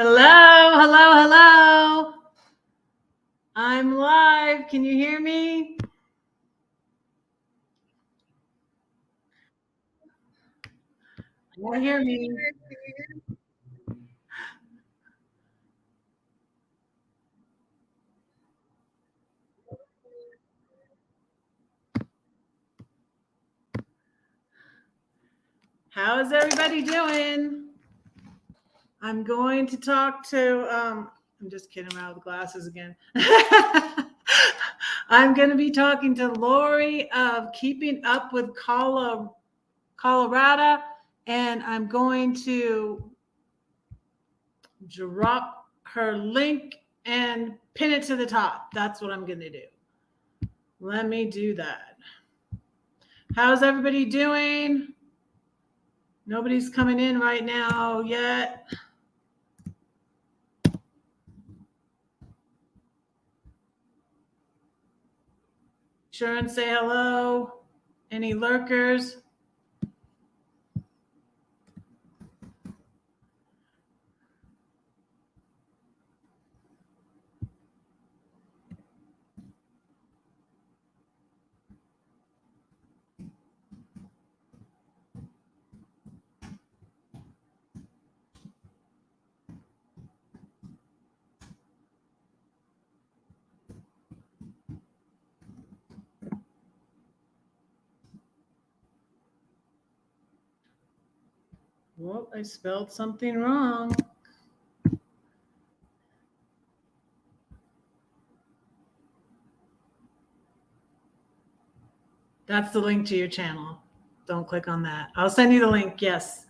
Hello, hello, hello. I'm live. Can you hear me? You hear me? How is everybody doing? I'm going to talk to, I'm just kidding around with glasses again. I'm going to be talking to Lori of Keeping Up with Colorada, and I'm going to drop her link and pin it to the top. That's what I'm going to do. Let me do that. How's everybody doing? Nobody's coming in right now yet. Sure and say hello. Any lurkers? Well, I spelled something wrong. That's the link to your channel. Don't click on that. I'll send you the link. Yes.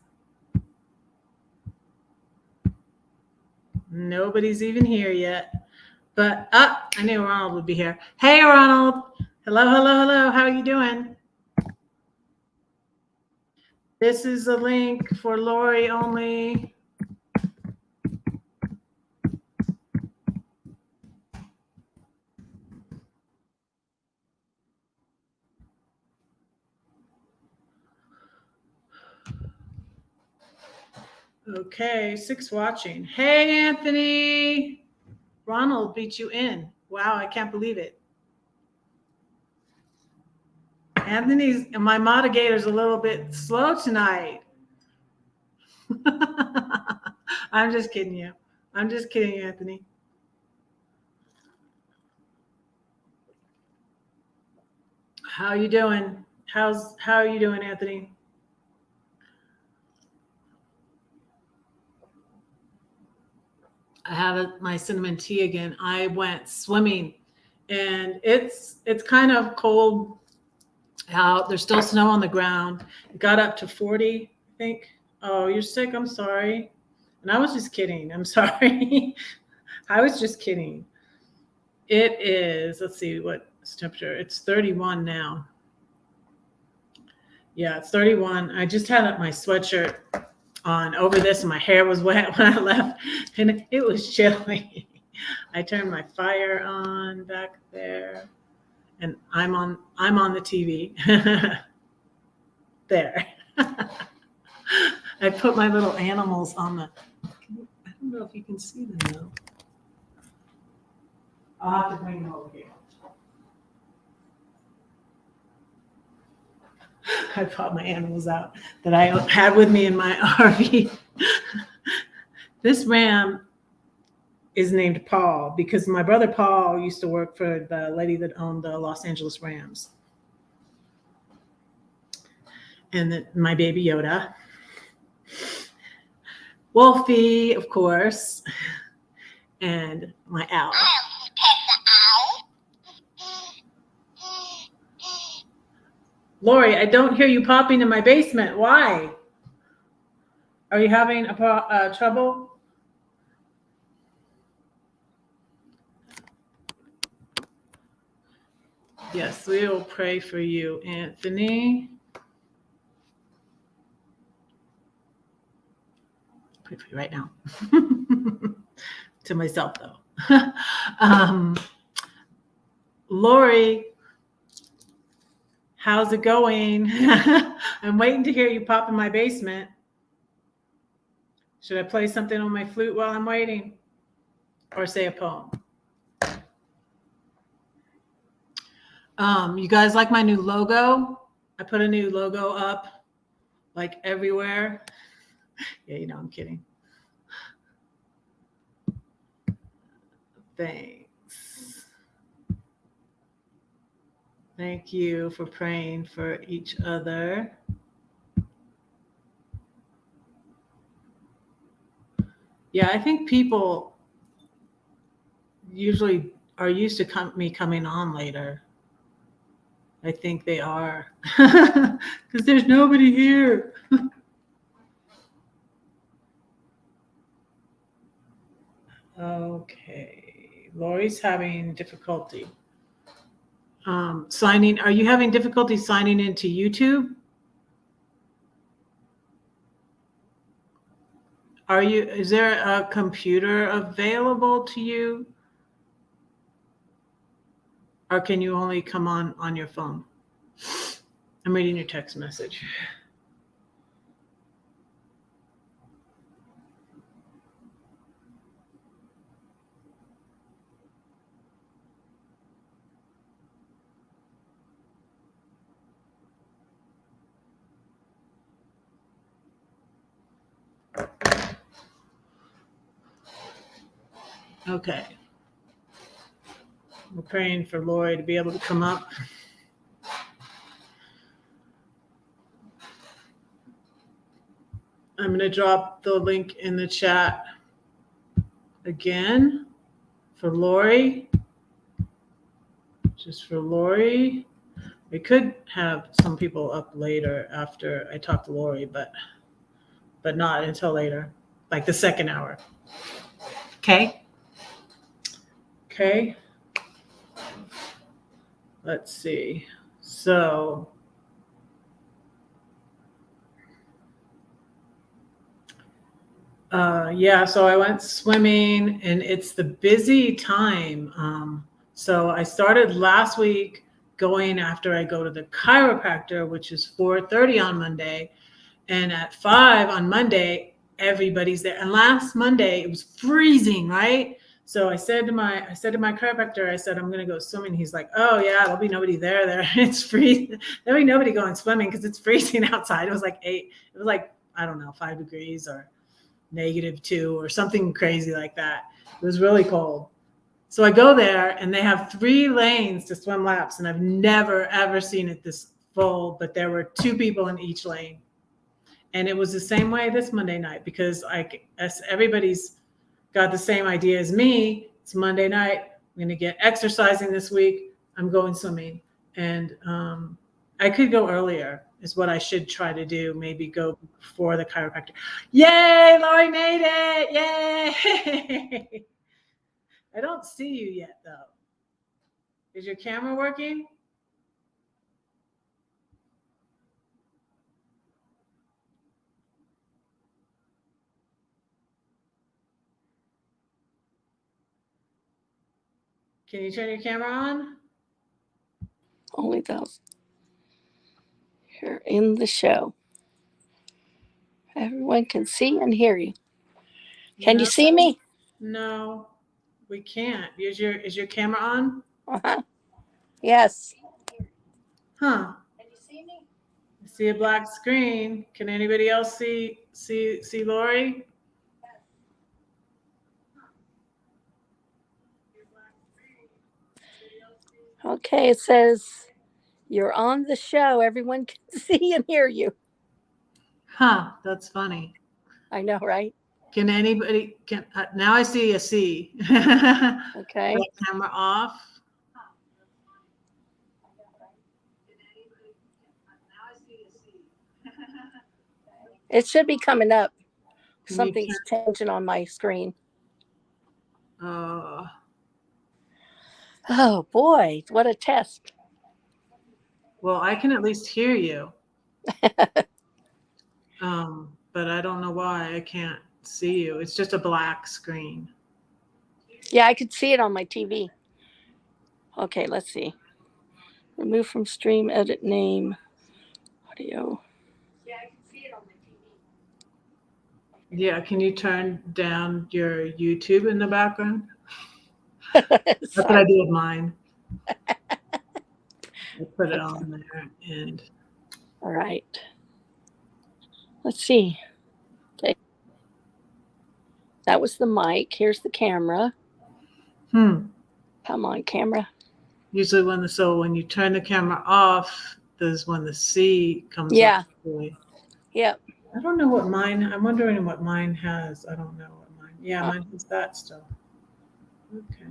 Nobody's even here yet. But I knew Ronald would be here. Hey, Ronald. Hello, hello, hello. How are you doing? This is a link for Lori only. Okay, 6 watching. Hey, Anthony. Ronald beat you in. Wow, I can't believe it. Anthony's, my moderator's a little bit slow tonight. I'm just kidding you. I'm just kidding you, Anthony. How are you doing? How are you doing, Anthony? I have my cinnamon tea again. I went swimming, and it's kind of cold out. There's still snow on the ground. It got up to 40, I think. Oh, you're sick. I'm sorry. And I was just kidding. I'm sorry. I was just kidding. It is, let's see what temperature. It's 31 now. Yeah, it's 31. I just had my sweatshirt on over this, and my hair was wet when I left, and it was chilly. I turned my fire on back there, and I'm on the TV. There. I put my little animals on the. I don't know if you can see them though. I'll have to bring them over here. I brought my animals out that I had with me in my RV. This ram is named Paul because my brother Paul used to work for the lady that owned the Los Angeles Rams. And my baby Yoda. Wolfie, of course. And my owl. Lori, I don't hear you popping in my basement. Why? Are you having trouble? Yes, we will pray for you, Anthony. Pray for you right now. To myself, though. Lori, how's it going? I'm waiting to hear you pop in my basement. Should I play something on my flute while I'm waiting? Or say a poem? You guys like my new logo? I put a new logo up like everywhere. Yeah, I'm kidding. Thanks. Thank you for praying for each other. Yeah, I think people usually are used to me coming on later. I think they are. Because there's nobody here. Okay. Lori's having difficulty signing. Are you having difficulty signing into YouTube? Is there a computer available to you? Or can you only come on your phone? I'm reading your text message. Okay. We're praying for Lori to be able to come up. I'm going to drop the link in the chat again for Lori. Just for Lori. We could have some people up later after I talk to Lori, but not until later, like the second hour. Okay. Okay. Let's see. So so I went swimming, and it's the busy time. So I started last week going after I go to the chiropractor, which is 4:30 on Monday. And at 5 on Monday, everybody's there. And last Monday, it was freezing, right? So I said to my chiropractor, I said, I'm going to go swimming. He's like, oh, yeah, there'll be nobody there. It's freezing. There'll be nobody going swimming because it's freezing outside. It was like 8. It was like, I don't know, 5 degrees or -2 or something crazy like that. It was really cold. So I go there, and they have 3 lanes to swim laps. And I've never, ever seen it this full, but there were 2 people in each lane. And it was the same way this Monday night because everybody's got the same idea as me. It's Monday night. I'm going to get exercising this week. I'm going swimming. And I could go earlier is what I should try to do. Maybe go before the chiropractor. Yay, Lori made it. Yay. I don't see you yet, though. Is your camera working? Can you turn your camera on? Only those. You're in the show. Everyone can see and hear you. Can you see me? No, we can't. Is your camera on? Uh-huh. Yes. Huh. Can you see me? I see a black screen. Can anybody else see Lori? Okay, it says you're on the show. Everyone can see and hear you. Huh, that's funny. I know, right? Can anybody now I see a C. Okay. Camera off. It should be coming up. Something's changing on my screen. Oh boy, what a test. Well, I can at least hear you. But I don't know why I can't see you. It's just a black screen. Yeah, I could see it on my TV. Okay, let's see. Remove from stream, edit name, audio. Yeah, I can see it on my TV. Yeah, can you turn down your YouTube in the background? That's what I do with mine. I put it on there and All right. Let's see. Okay. That was the mic. Here's the camera. Come on, camera. usually when you turn the camera off, there's when the C comes Yeah. up. Really. Yep. I don't know what mine, I'm wondering what mine has. I don't know what mine, yeah, mine has that still. Okay.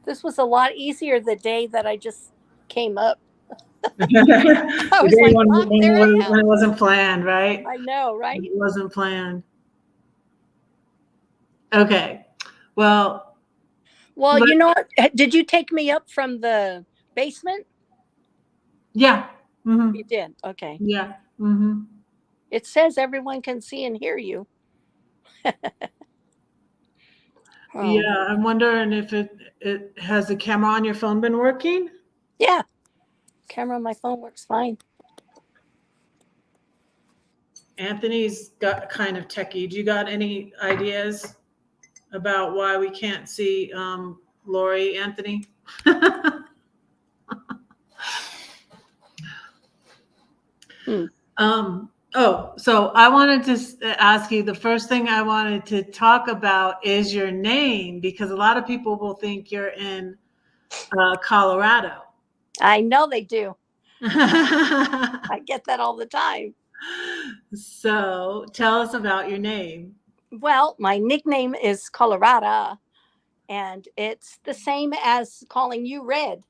This was a lot easier the day that I just came up. I The was day like, oh, there I am. when it wasn't planned, right? I know, right? It wasn't planned. Okay. Well, Well, you know, did you take me up from the basement? yeah. You did. Okay. Yeah. It says everyone can see and hear you. Yeah, I'm wondering if it has the camera on your phone been working? Yeah. Camera on my phone works fine. Anthony's got kind of techie. Do you got any ideas about why we can't see Lori, Anthony? So I wanted to ask you, the first thing I wanted to talk about is your name, because a lot of people will think you're in Colorado. I know they do. I get that all the time. So tell us about your name. Well, my nickname is Colorada, and it's the same as calling you Red.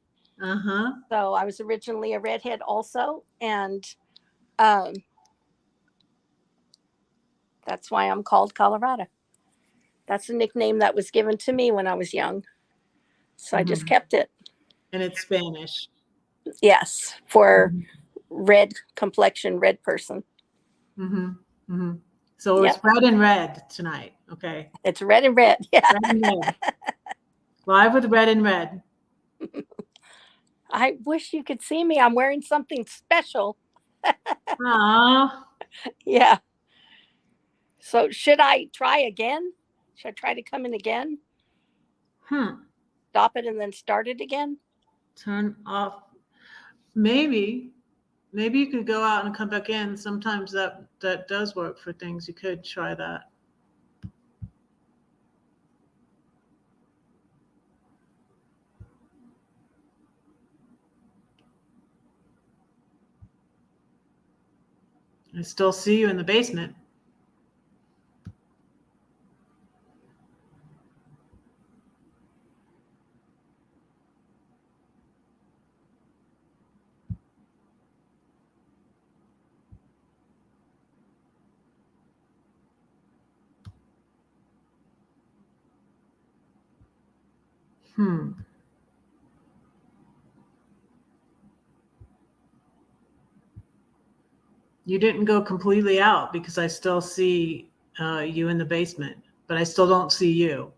Uh-huh. So I was originally a redhead also, and that's why I'm called Colorado. That's a nickname that was given to me when I was young. So I just kept it. And it's Spanish. Yes, for red complexion, red person. So it's red and red tonight. Okay. It's red and red. Yeah. Red and red. Live with red and red. I wish you could see me. I'm wearing something special. Aww. Yeah. So should I try again? Should I try to come in again? Stop it and then start it again? Turn off. Maybe you could go out and come back in. Sometimes that does work for things. You could try that. I still see you in the basement. You didn't go completely out, because I still see you in the basement, but I still don't see you.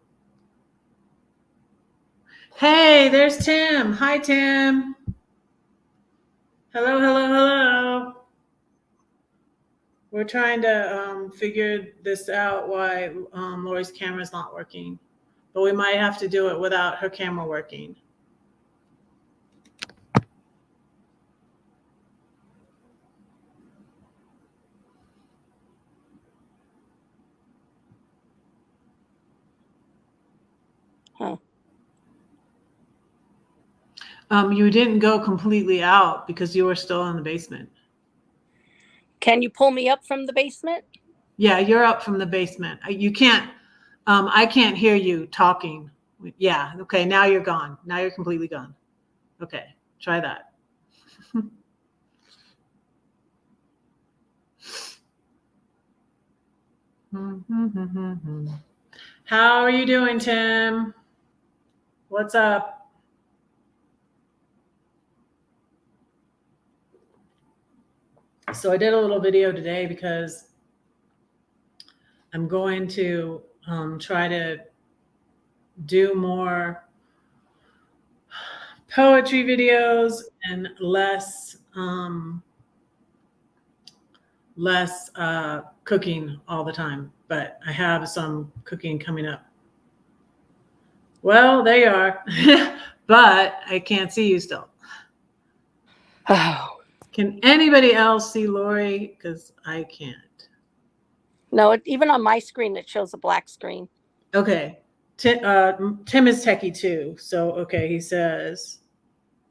Hey, there's Tim. Hi, Tim. Hello. We're trying to figure this out, why Lori's camera's not working, but we might have to do it without her camera working. You didn't go completely out because you were still in the basement. Can you pull me up from the basement? Yeah, you're up from the basement. You can't, I can't hear you talking. Yeah, okay, now you're gone. Now you're completely gone. Okay, try that. How are you doing, Tim? What's up? So I did a little video today because I'm going to try to do more poetry videos and less less cooking all the time, but I have some cooking coming up. Well, there you are. But I can't see you still. Oh, Can anybody else see Lori? Because I can't. no, even on my screen, it shows a black screen. Okay. Tim is techie too. So, okay, he says,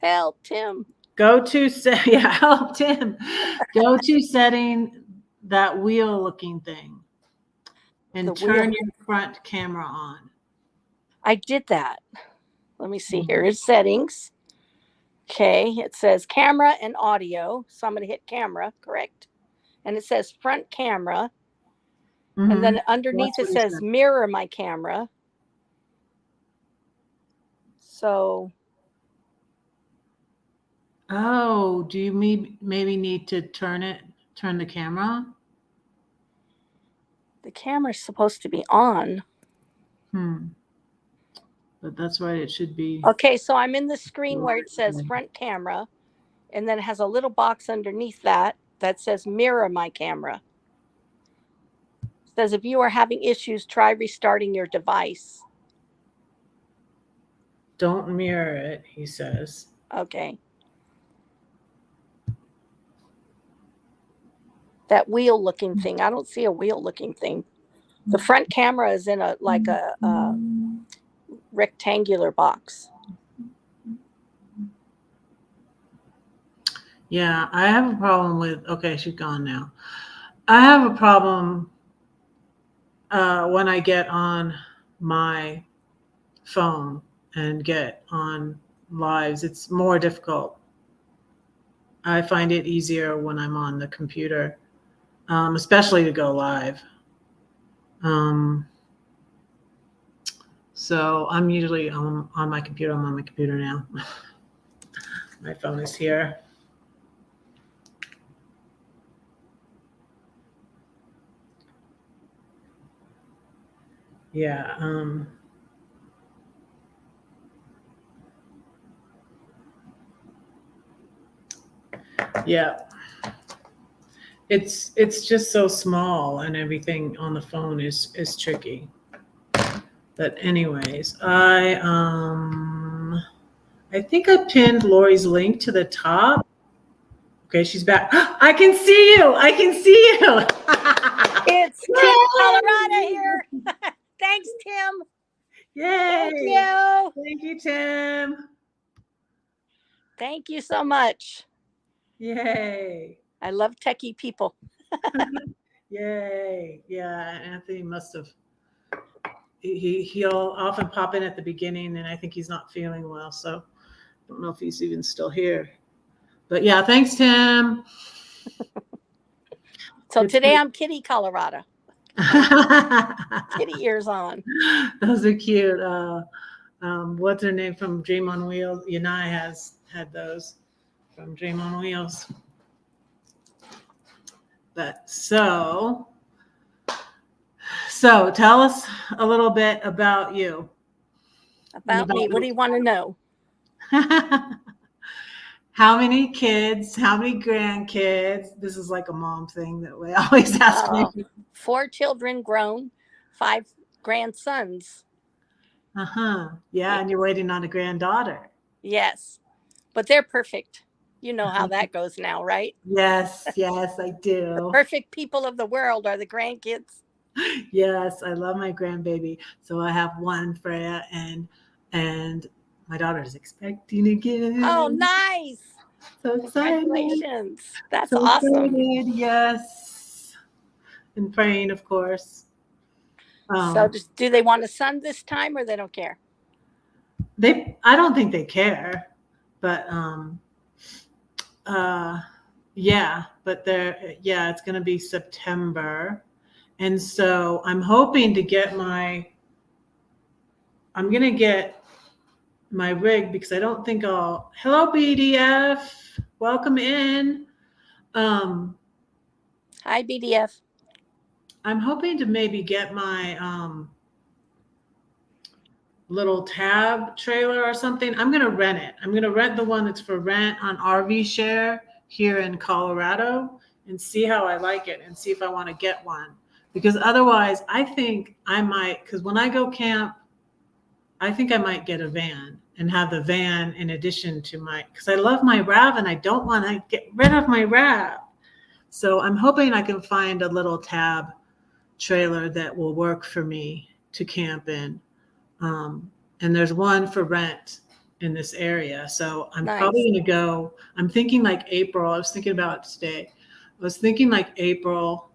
Help, Tim. go to yeah, help Tim. Go to setting that wheel looking thing and The turn wheel. your front camera on. I did that. Let me see. Here is settings. Okay, it says camera and audio. So I'm going to hit camera, correct? And it says front camera. And then underneath it says mirror my camera. So. Oh, do you maybe need to turn the camera? The camera's supposed to be on. But that's right, it should be. Okay, so I'm in the screen where it says front camera, and then it has a little box underneath that says mirror my camera. It says if you are having issues, try restarting your device. Don't mirror it, he says. Okay. That wheel looking thing. I don't see a wheel looking thing. The front camera is in a rectangular box. Yeah, I have a problem with, okay, she's gone now. I have a problem when I get on my phone and get on lives. It's more difficult. I find it easier when I'm on the computer, especially to go live. So I'm usually on my computer. I'm on my computer now. My phone is here. Yeah. Yeah. It's just so small, and everything on the phone is tricky. But anyways, I think I pinned Lori's link to the top. Okay, she's back. I can see you. I can see you. It's Tim Colorado here. Thanks, Tim. Yay. Thank you. Thank you, Tim. Thank you so much. Yay. I love techie people. Yay. Yeah, Anthony must have. He'll often pop in at the beginning, and I think he's not feeling well. So I don't know if he's even still here. But yeah, thanks, Tim. So today I'm Kitty Colorado. Kitty ears on. Those are cute. What's her name from Dream on Wheels? Yanai has had those from Dream on Wheels. But so tell us a little bit about you. About me. What do you want to know? How many kids? How many grandkids? This is like a mom thing that we always ask me. 4 children grown, 5 grandsons. Yeah, and you're waiting on a granddaughter. Yes, but they're perfect. You know how that goes now, right? Yes, I do. The perfect people of the world are the grandkids. Yes, I love my grandbaby. So I have one, Freya, and my daughter's expecting again. Oh, nice. So excited. Congratulations. That's so awesome. Excited. Yes. And praying, of course. So do they want a son this time, or they don't care? I don't think they care, but yeah, but it's going to be September. And so I'm hoping to get I'm going to get my rig, because I don't think hello BDF, welcome in. Hi BDF. I'm hoping to maybe get my little tab trailer or something. I'm going to rent it. I'm going to rent the one that's for rent on RV Share here in Colorado. and see how I like it and see if I want to get one. Because otherwise, I think I might, because when I go camp, I think I might get a van and have the van in addition to my, because I love my RAV and I don't want to get rid of my RAV. So I'm hoping I can find a little tab trailer that will work for me to camp in. And there's one for rent in this area. So I'm probably going to go, I'm thinking like April. I was thinking about it today. I was thinking like April,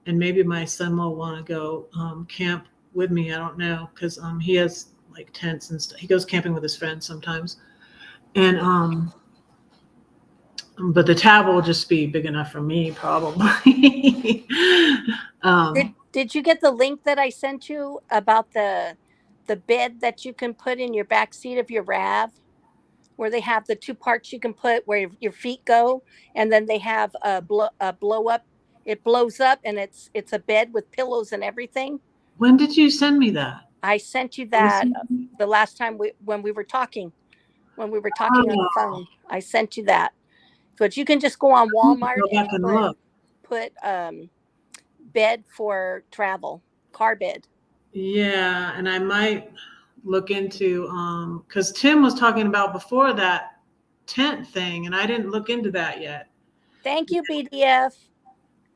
and maybe my son will want to go camp with me. I don't know, because he has like tents and stuff. He goes camping with his friends sometimes. And but the tab will just be big enough for me, probably. Did you get the link that I sent you about the bed that you can put in your back seat of your RAV, where they have the two parts you can put where your feet go, and then they have a blow up. It blows up, and it's a bed with pillows and everything. When did you send me that? I sent you that the last time when we were talking on the phone. I sent you that. But you can just go on Walmart and put bed for travel, car bed. Yeah, and I might look into because Tim was talking about before that tent thing, and I didn't look into that yet. Thank you, BDF.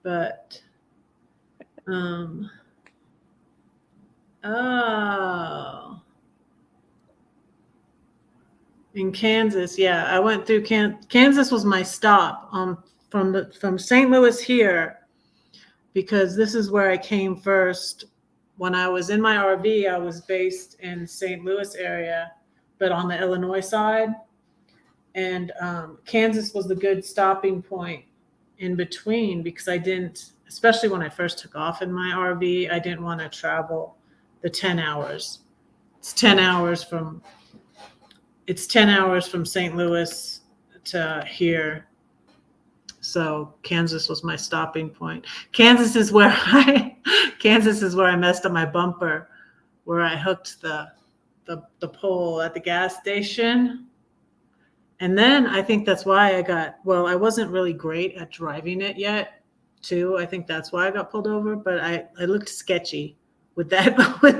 But oh, in Kansas, yeah, I went through Kansas was my stop from St. Louis here, because this is where I came first. When I was in my RV, I was based in St. Louis area, but on the Illinois side. And Kansas was the good stopping point in between, because I didn't, especially when I first took off in my RV, I didn't want to travel the 10 hours. It's 10 hours from St. Louis to here. So Kansas was my stopping point. Kansas is where I messed up my bumper, where I hooked the pole at the gas station. And then I think that's why I wasn't really great at driving it yet, too. I think that's why I got pulled over, but I looked sketchy with that bumper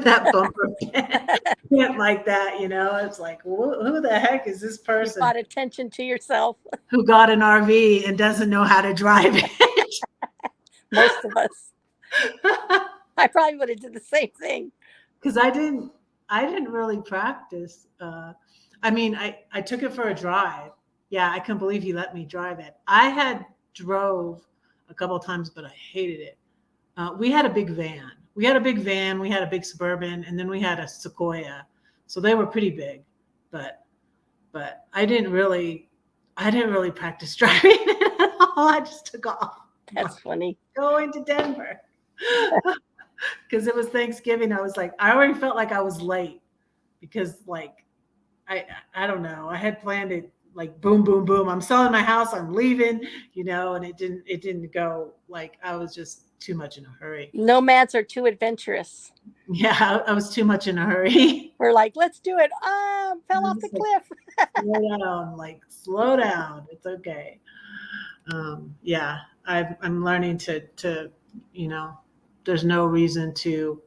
like that, It's like, who the heck is this person? You got attention to yourself. Who got an RV and doesn't know how to drive it? Most of us. I probably would have did the same thing. Because I didn't really practice. I took it for a drive. Yeah, I couldn't believe he let me drive it. I had drove a couple of times, but I hated it. We had a big van. We had a big Suburban, and then we had a Sequoia. So they were pretty big, but I didn't really practice driving at all. I just took off. That's funny. Going to Denver. Because it was Thanksgiving. I was like, I already felt like I was late, because like, I don't know. I had planned it like boom, boom, boom. I'm selling my house. I'm leaving, and it didn't go. Like, I was just too much in a hurry. Nomads are too adventurous. Yeah, I was too much in a hurry. We're like, let's do it. Fell off the cliff. Slow down. It's okay. Yeah, I'm learning to there's no reason to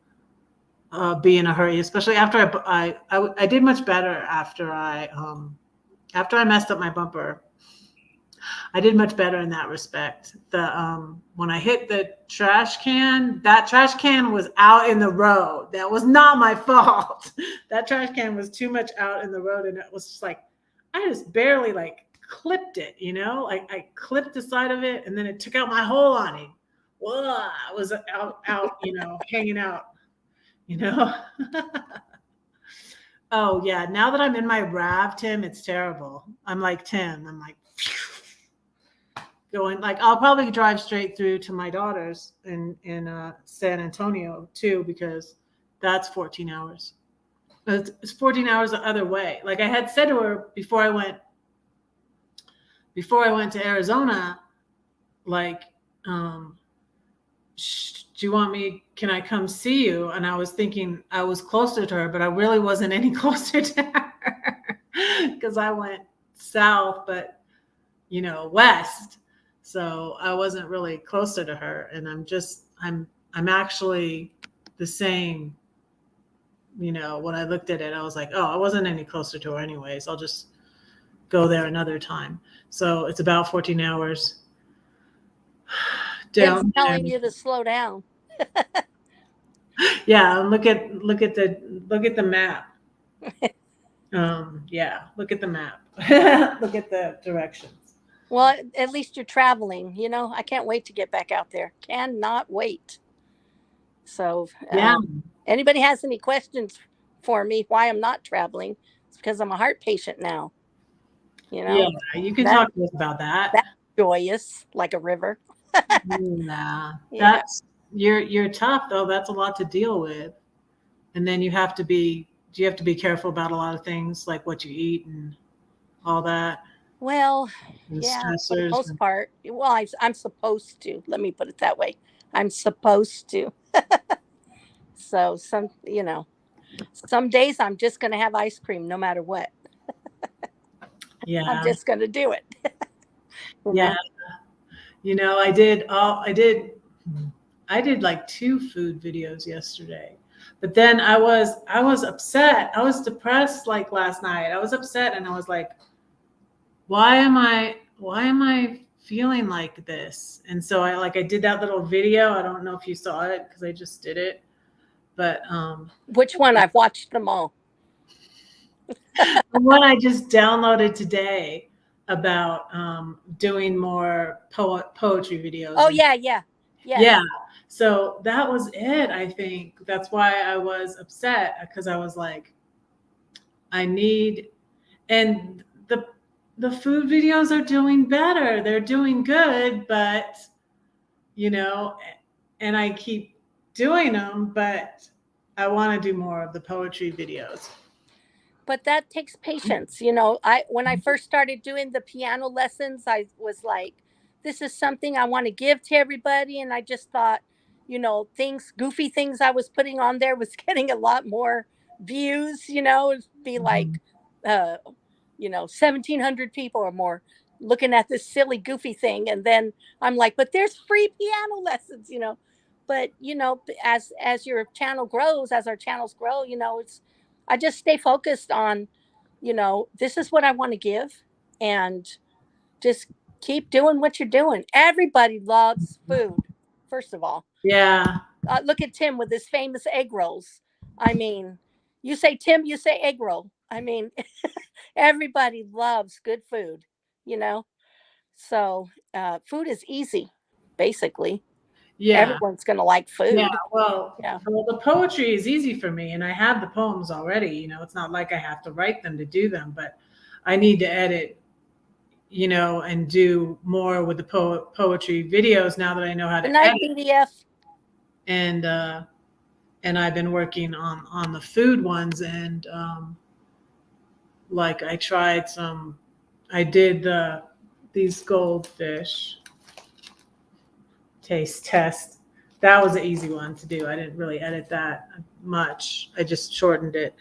be in a hurry, especially after I did much better after I messed up my bumper. I did much better in that respect. When I hit the trash can, that trash can was out in the road. That was not my fault. That trash can was too much out in the road, and it was just like, I just barely clipped it, I clipped the side of it, and then it took out my whole awning. Whoa, I was out, hanging out, Oh yeah, now that I'm in my RAV, Tim, it's terrible. I'm like Tim. I'm like going, I'll probably drive straight through to my daughter's in San Antonio too, because that's 14 hours. It's 14 hours the other way. Like I had said to her before I went to Arizona, do you want me, can I come see you? And I was thinking I was closer to her, but I really wasn't any closer to her because I went south, but west. So I wasn't really closer to her, and I'm actually the same. When I looked at it, I was like, oh, I wasn't any closer to her anyways. I'll just go there another time. So it's about 14 hours It's down there. telling you to slow down. Yeah, and look at the map. Yeah, look at the map. Look at the directions. Well, at least you're traveling. I can't wait to get back out there. Cannot wait. So, Yeah, anybody has any questions for me why I'm not traveling? It's because I'm a heart patient now. yeah, you can that talk to us about that. that's joyous like a river. Nah, Yeah. that's you're tough though. That's a lot to deal with, and then you have to be careful about a lot of things like what you eat and all that, Well, and yeah, for the stressors. most part. Well, I'm supposed to. Let me put it that way. I'm supposed to. So some days I'm just going to have ice cream no matter what. I'm Yeah, just going to do it. you yeah. know. I did like 2 food videos yesterday. But then I was upset. I was depressed like last night. I was upset and I was like, why am I feeling like this? And so I did that little video. I don't know if you saw it because I just did it. But Which one? I've watched them all. the one I just downloaded today about doing more poetry videos. Oh And yeah, yeah. Yes. yeah. So that was it, I think. That's why I was upset because I was like, I need and the food videos are doing better. They're doing good, but you know, and I keep doing them, but I want to do more of the poetry videos. But that takes patience. I when I first started doing the piano lessons, I was like, this is something I want to give to everybody. And I just thought, goofy things I was putting on there was getting a lot more views. It'd be Mhm. like 1,700 people or more looking at this silly goofy thing. And then I'm like, but there's free piano lessons. But as your channel grows, as our channels grow, it's I just stay focused on, this is what I want to give, and just keep doing what you're doing. Everybody loves food, first of all. Yeah. Look at Tim with his famous egg rolls. I mean, you say Tim, you say egg roll. I mean, everybody loves good food, you know? So, food is easy, basically. Yeah. Everyone's going to like Yeah. food. Well, Yeah. well, the poetry is easy for me, and I have the poems already. It's not like I have to write them to do them, but I need to edit, and do more with the poetry videos now that I know how Good to night, edit. BDF. And I've been working on the food ones, and like I did these goldfish taste test. That was an easy one to do. I didn't really edit that much. I just shortened it.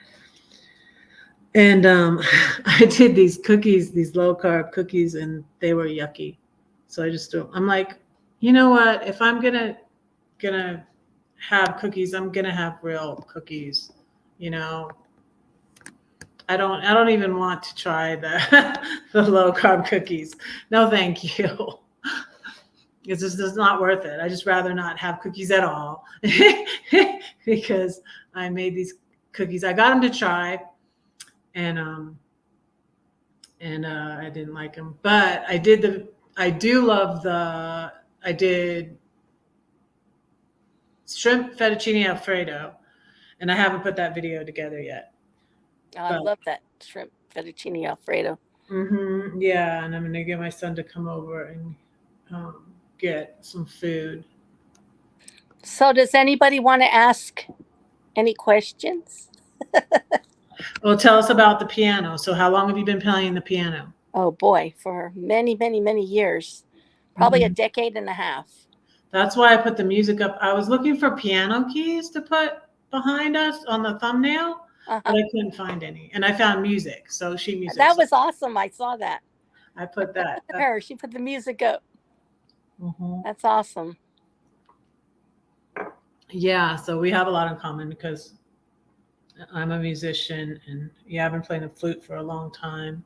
And I did these cookies, these low carb cookies, and they were yucky. So I just do. I'm like, you know what? If I'm gonna have cookies, I'm gonna have real cookies. You know, I don't even want to try the the low carb cookies. No, thank you. It's not worth it. I just rather not have cookies at all because I made these cookies. I got them to try, and I didn't like them. But I do love I did shrimp fettuccine alfredo, and I haven't put that video together yet. I But love that shrimp fettuccine Alfredo. yeah, and I'm gonna get my son to come over and get some food. So, does anybody want to ask any questions? Well, tell us about the piano. So, how long have you been playing the piano? Oh boy, for many, many, many years, probably a Mhm. decade and a half. That's why I put the music up. I was looking for piano keys to put behind us on the thumbnail, but Uh-huh. I couldn't find any. And I found music, so sheet music. That So was awesome. I saw that. I put that. Her, she put the music up. Mhm. That's awesome. Yeah, so we have a lot in common because I'm a musician, and yeah, I've been playing the flute for a long time,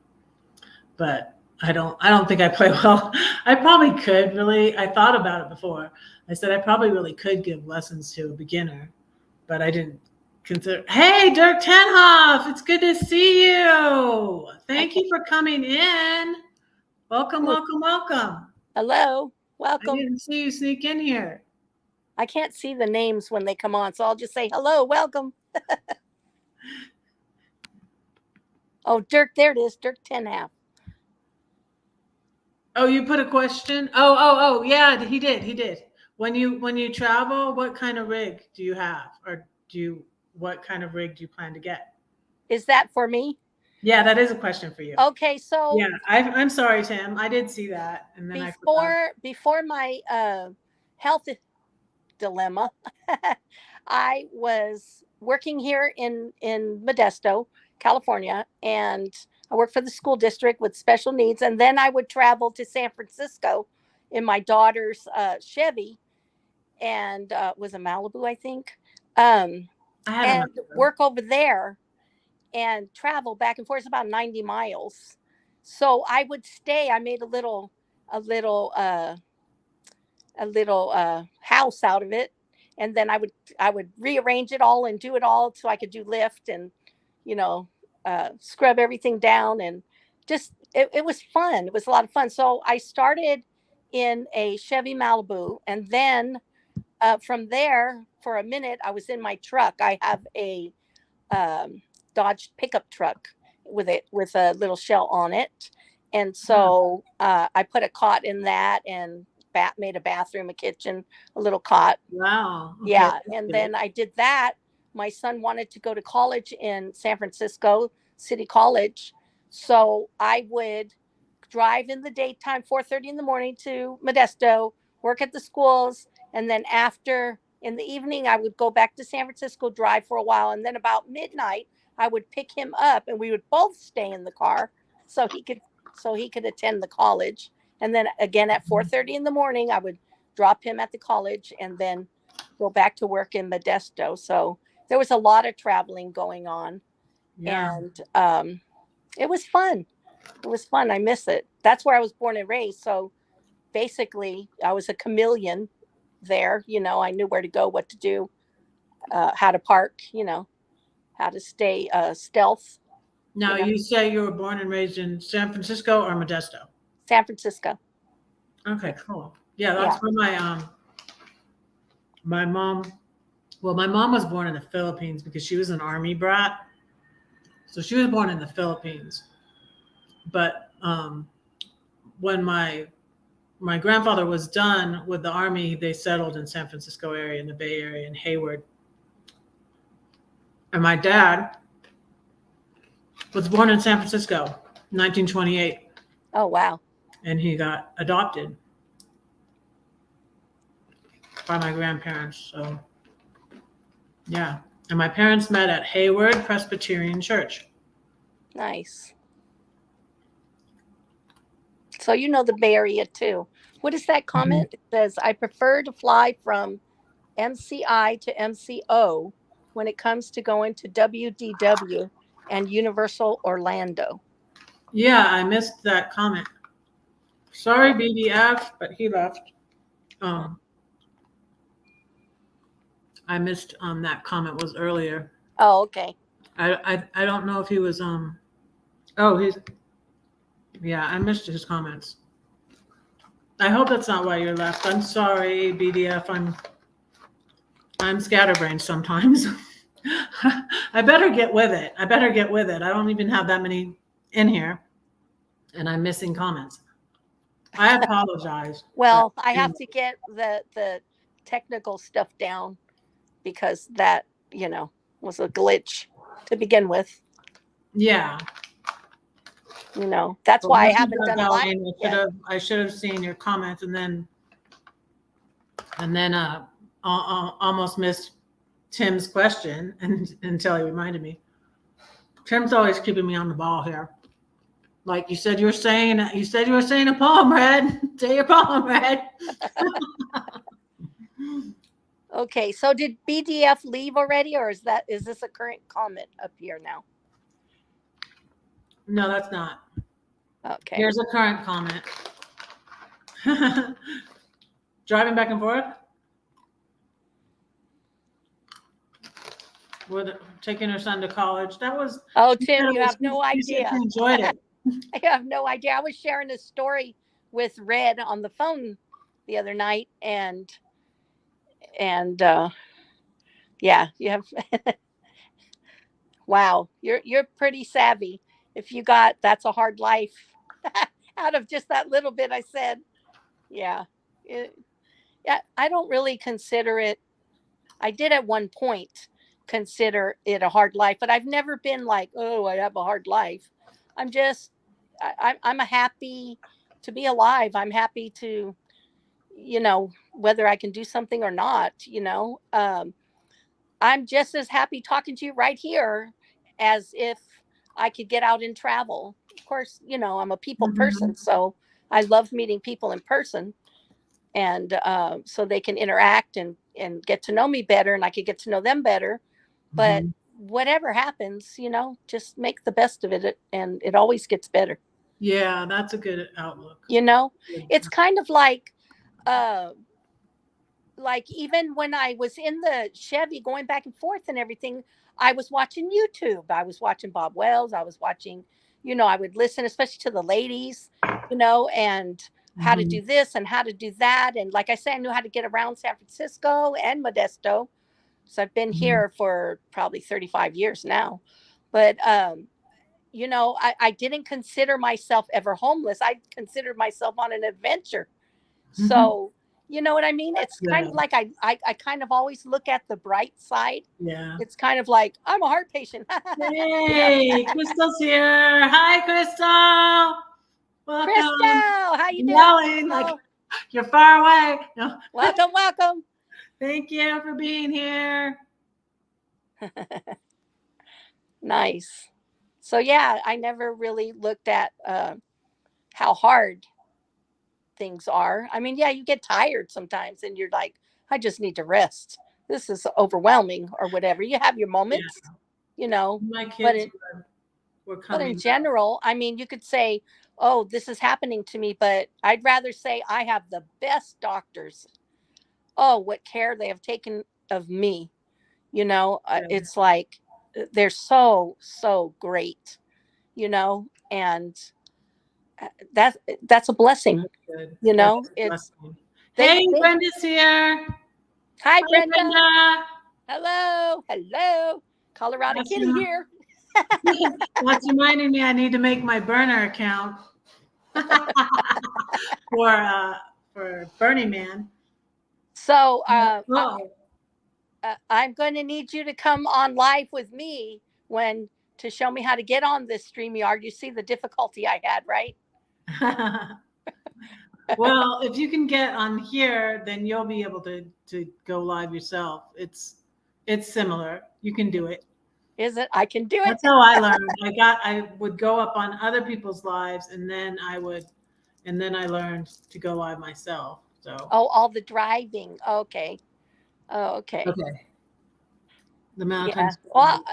but I don't think I play well. I probably could really. I thought about it before. I said I probably really could give lessons to a beginner, but I didn't consider. Hey, Dirk Tenhoff, it's good to see you. Thank you for coming in. Welcome, welcome, welcome. Hello, I welcome. didn't see you sneak in here. I can't see the names when they come on, so I'll just say hello, welcome. Oh, Dirk, there it is, Dirk Tenhalf. Oh, you put a question? Oh, yeah, he did. He did. When you travel, what kind of rig do you have? Or what kind of rig do you plan to get? Is that for me? Yeah, that is a question for you. Okay, so Yeah, I'm sorry, Tim. I did see that, and then I forgot. before my health dilemma, I was working here in Modesto, California, and I worked for the school district with special needs, and then I would travel to San Francisco in my daughter's Chevy, and was a Malibu, I think, I had and another. work over there and travel back and forth. It's about 90 miles. So I would stay. I made a little house out of it, and then I would rearrange it all and do it all so I could do lift and you know scrub everything down, and just it was fun. It was a lot of fun. So I started in a Chevy Malibu, and then from there for a minute I was in my truck. I have a um, Dodge pickup truck with a little shell on it, and Wow. so I put a cot in that and made a bathroom, a kitchen, a little cot. Wow. Okay. Yeah, That's and good. then I did that. My son wanted to go to college in San Francisco City College, so I would drive in the daytime, 4:30 in the morning to Modesto, work at the schools, and then after in the evening I would go back to San Francisco, drive for a while, and then about midnight I would pick him up, and we would both stay in the car so he could attend the college. And then again at 4:30 in the morning I would drop him at the college and then go back to work in Modesto. So there was a lot of traveling going on, Yeah. and it was fun. It was fun. I miss it. That's where I was born and raised. So basically, I was a chameleon there. I knew where to go, what to do, how to park, how to stay stealth, Now, you know, you say you were born and raised in San Francisco or Modesto? San Francisco. Okay, cool. Yeah, Yeah. that's where my mom. Well, my mom was born in the Philippines because she was an army brat. So she was born in the Philippines. But when my grandfather was done with the army, they settled in San Francisco area, in the Bay Area, in Hayward. And my dad was born in San Francisco, 1928, Oh, wow. and he got adopted by my grandparents. So yeah, and my parents met at Hayward Presbyterian Church. Nice. So you know the Bay Area too. What is that Mhm. comment? It says, I prefer to fly from MCI to MCO when it comes to going to WDW and Universal Orlando. Yeah, I missed that comment. Sorry, BDF, but he left. Um, I missed that comment was earlier. Oh, okay. I don't know if he was oh, he's yeah, I missed his comments. I hope that's not why you're left. I'm sorry, BDF. I'm scatterbrained sometimes. I better get with it. I better get with it. I don't even have that many in here, and I'm missing comments. I apologize. But Well, I have to get the technical stuff down because that, was a glitch to begin with. yeah, That's but why I once you haven't got done a live going, yet. I should have seen your comments, and then almost missed Tim's question until he reminded me. Tim's always keeping me on the ball here. Like you said, you were saying a poem, Red. Say your poem, Red. Okay, so did BDF leave already, or is this a current comment up here now? No, that's not. Okay. Here's a current comment. Driving back and forth with taking her son to college. That was. Oh, Tim, you have no She said she idea. enjoyed it. I have no idea. I was sharing a story with Red on the phone the other night, and yeah, you have. Wow, you're pretty savvy. If you got that's a hard life out of just that little bit I said. Yeah. Yeah, I don't really consider it. I did at one point consider it a hard life, but I've never been like, oh, I have a hard life. I'm just, I'm a happy to be alive. I'm happy to, whether I can do something or not, I'm just as happy talking to you right here as if I could get out and travel. Of course, I'm a people person, Mhm. so I love meeting people in person, and so they can interact and get to know me better, and I could get to know them better. But Mhm. whatever happens, just make the best of it, and it always gets better. Yeah, that's a good outlook. It's kind of uh like even when I was in the Chevy going back and forth and everything, I was watching YouTube. I was watching Bob Wells. I was watching, I would listen, especially to the ladies, and how to Mhm. do this and how to do that. And like I said, I knew how to get around San Francisco and Modesto. So I've been Mhm. here for probably 35 years now. But, I didn't consider myself ever homeless. I considered myself on an adventure. Mhm. So, you know what I mean? It's kind of Good. like I kind of always look at the bright side. Yeah. It's kind of like I'm a heart patient. you know, Hey, Crystal's here. Hi, Crystal. Welcome. Crystal, how you doing, Yelling like Crystal? you're far away. No. Welcome, welcome. Thank you for being here. Nice. So yeah, I never really looked at how hard things are. I mean, yeah, you get tired sometimes, and you're like, I just need to rest. This is overwhelming, or whatever. You have your Yeah, moments, you know, my but kids were But in coming up. general, I mean, you could say, oh, this is happening to me, but I'd rather say I have the best doctors. Oh, what care they have taken of me. Yeah, It's like they're so, so great, and uh, that that's a blessing, that's good. That is a it's blessing. they, Hey, they, Brenda's here. hi, Hi, Brenda. Brenda. Hello. Hello. Colorado That's, kitty here. that's reminding me I need to make my burner account for Burning Man. So, Oh, I'm going to need you to come on live with me when to show me how to get on this StreamYard. You see the difficulty I had, right? well, if you can get on here, then you'll be able to go live yourself. It's similar. You can do it. Is it? I can do it. That's how I learned. I would go up on other people's lives, and then I learned to go live myself. So Oh, all the driving. Okay. Oh, okay. okay, the Yeah. mountains. Well,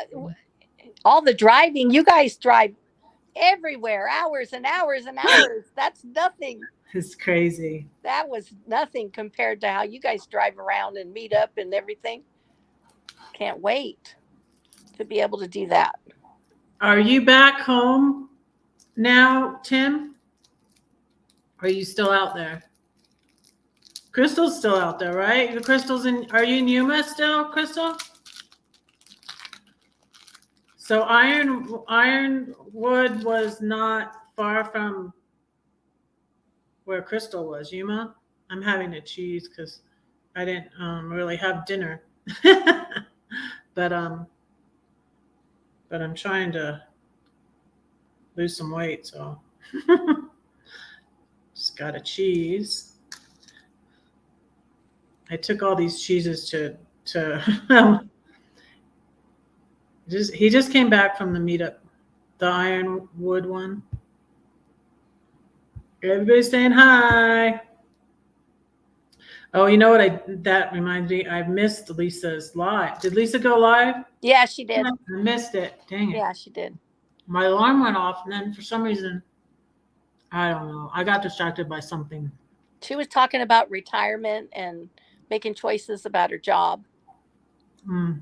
all the driving. You guys drive everywhere, hours and hours and hours. That's nothing. It's crazy. That was nothing compared to how you guys drive around and meet up and everything. Can't wait to be able to do that. Are you back home now, Tim? Or are you still out there? Crystal's still out there, right? The Crystal's in. Are you in Yuma still, Crystal? So Ironwood was not far from where Crystal was. Yuma. I'm having a cheese because I didn't really have dinner, but but I'm trying to lose some weight, so just got a cheese. I took all these cheeses to he just came back from the meetup, the Ironwood one. Everybody's saying hi. Oh, you know what? That reminds me. I missed Lisa's live. Did Lisa go live? Yeah, she did. I missed it. Dang it. Yeah, she did. My alarm went off, and then for some reason, I don't know. I got distracted by something. She was talking about retirement and making choices about her job. Mm.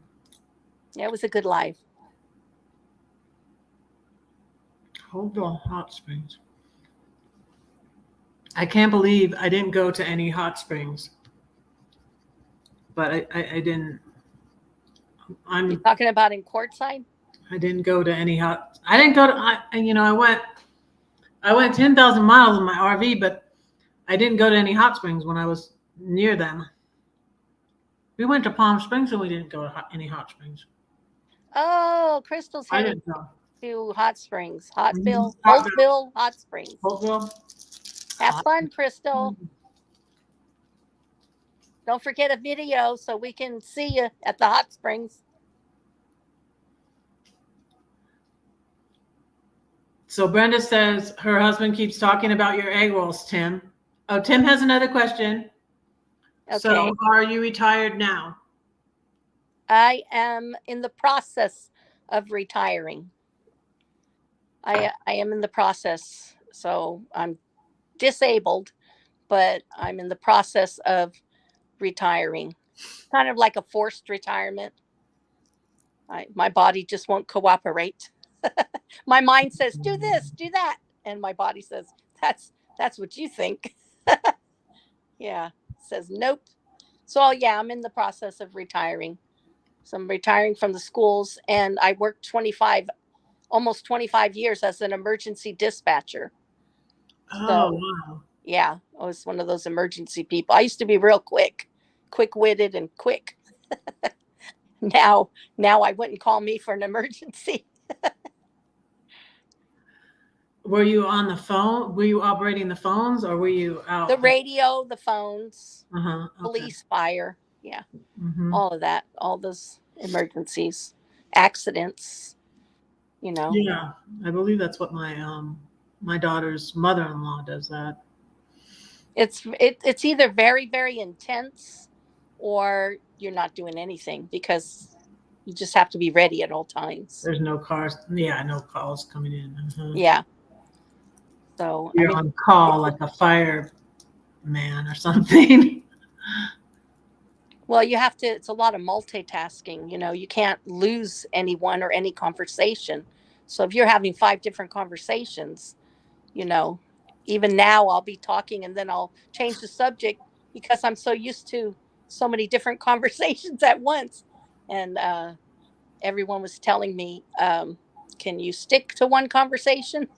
Yeah, it was a good live. Hopeville Hot Springs. I can't believe I didn't go to any hot springs. But I didn't. You're talking about in Quartzsite? I didn't go to any hot. I didn't go to. I went 10,000 miles in my RV, but I didn't go to any hot springs when I was near them. We went to Palm Springs and we didn't go to any hot springs. Oh, Crystal's I heading didn't go. to Hot Springs, Holtville, Hot Springs. Hopeville. Have fun, Crystal. Don't forget a video so we can see you at the hot springs. So Brenda says her husband keeps talking about your egg rolls, Tim. Oh, Tim has another question. Okay. So are you retired now? I am in the process of retiring. I am in the process. So I'm disabled, but I'm in the process of retiring. Kind of like a forced retirement. My body just won't cooperate. My mind says, do this, do that. And my body says, that's what you think. Yeah. Says, nope. So yeah, I'm in the process of retiring. So I'm retiring from the schools, and I worked almost 25 years as an emergency dispatcher. Oh, wow. Yeah, I was one of those emergency people. I used to be real quick-witted and quick. Now I wouldn't call me for an emergency. Were you on the phone? Were you operating the phones or were you out? The radio, the phones, okay. Police, fire. Yeah. Mm-hmm. All of that, all those emergencies, accidents, Yeah, I believe that's what my daughter's mother-in-law does that. It's either very, very intense or you're not doing anything because you just have to be ready at all times. There's no cars. Yeah, no calls coming in. Uh-huh. Yeah. So you're on call like a fireman or something. Well, you have to, it's a lot of multitasking. You can't lose anyone or any conversation. So if you're having 5 different conversations, even now I'll be talking and then I'll change the subject because I'm so used to so many different conversations at once. And everyone was telling me, can you stick to one conversation?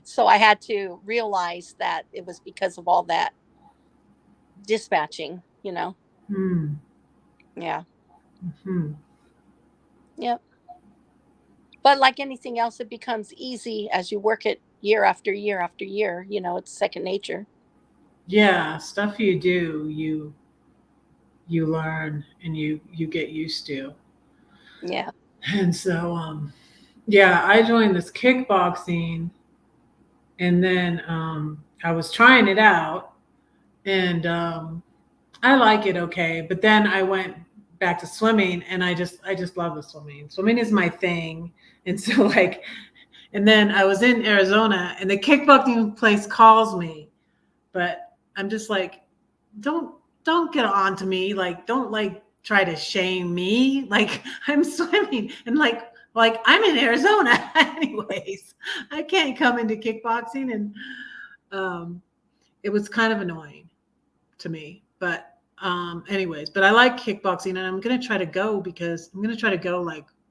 So I had to realize that it was because of all that dispatching. Hmm. Yeah. Hmm. Yep. But like anything else, it becomes easy as you work it year after year after year. It's second nature. Yeah, stuff you do, you learn and you get used to. Yeah. And so yeah, I joined this kickboxing and then I was trying it out and I like it okay, but then I went back to swimming and I just love the swimming. Swimming is my thing. And so and then I was in Arizona and the kickboxing place calls me, but I'm just like, don't get on to me. Like, don't try to shame me. Like I'm swimming and I'm in Arizona anyways. I can't come into kickboxing and it was kind of annoying to me. But anyways, but I like kickboxing and I'm gonna try to go because I'm gonna try to go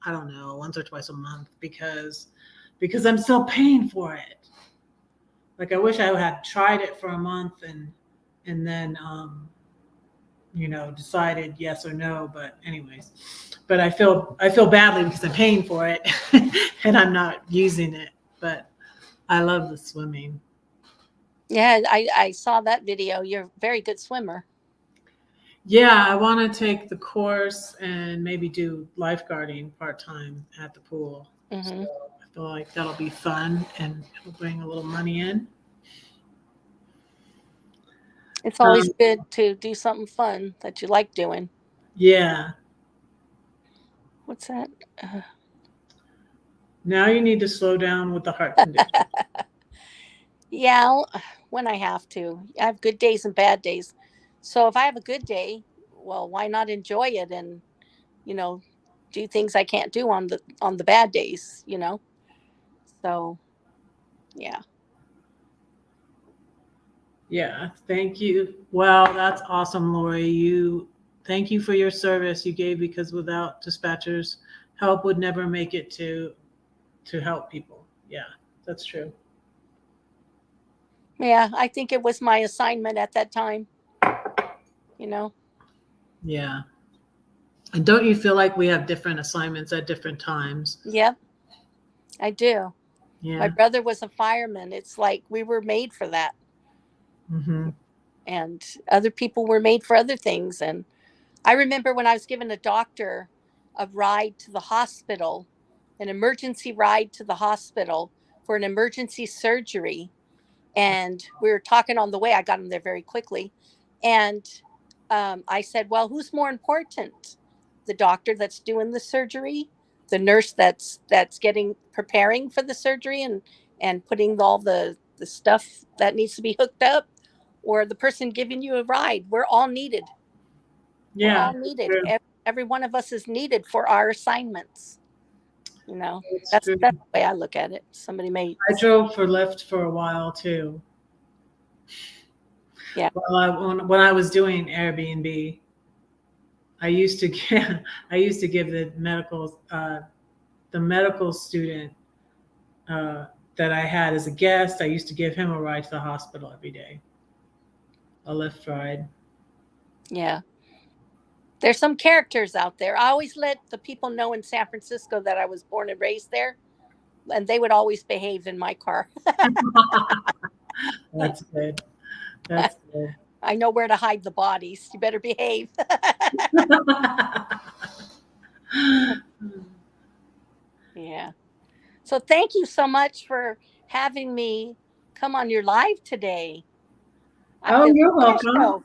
I don't know, once or twice a month because I'm still paying for it. Like I wish I had tried it for a month and then decided yes or no. But anyways, but I feel badly because I'm paying for it and I'm not using it. But I love the swimming. Yeah, I saw that video. You're a very good swimmer. Yeah, I want to take the course and maybe do lifeguarding part-time at the pool. Mm-hmm. So I feel like that'll be fun and it'll bring a little money in. It's always good to do something fun that you like doing. Yeah. What's that? Now you need to slow down with the heart condition. Yeah, when I have to. I have good days and bad days. So if I have a good day, well, why not enjoy it and, you know, do things I can't do on the bad days, you know? So, yeah. Yeah. Thank you. Wow, that's awesome, Lori. Thank you for your service you gave, because without dispatchers, help would never make it to help people. Yeah, that's true. Yeah, I think it was my assignment at that time, you know. Yeah. And don't you feel like we have different assignments at different times? Yep, I do. My Yeah. brother was a fireman. It's like we were made for that. Mm-hmm. And other people were made for other things. And I remember when I was given a doctor a ride to the hospital, an emergency ride to the hospital for an emergency surgery. And we were talking on the way. I got him there very quickly. And I said, well, who's more important? The doctor that's doing the surgery, the nurse that's getting preparing for the surgery and putting all the stuff that needs to be hooked up, or the person giving you a ride. We're all needed. We're Yeah, all needed. true. Every one of us is needed for our assignments. You know, It's that's true. the way I look at it. Somebody may, I drove for Lyft for a while too. yeah, When I was doing Airbnb, I used to give I used to give the medical student uh, that I had as a guest. I used to give him a ride to the hospital every day, a Lyft ride. yeah. There's some characters out there. I always let the people know in San Francisco that I was born and raised there, and they would always behave in my car. That's good. That's good. I know where to hide the bodies. You better behave. Yeah. So thank you so much for having me come on your live today. I Oh, feel you're welcome. special.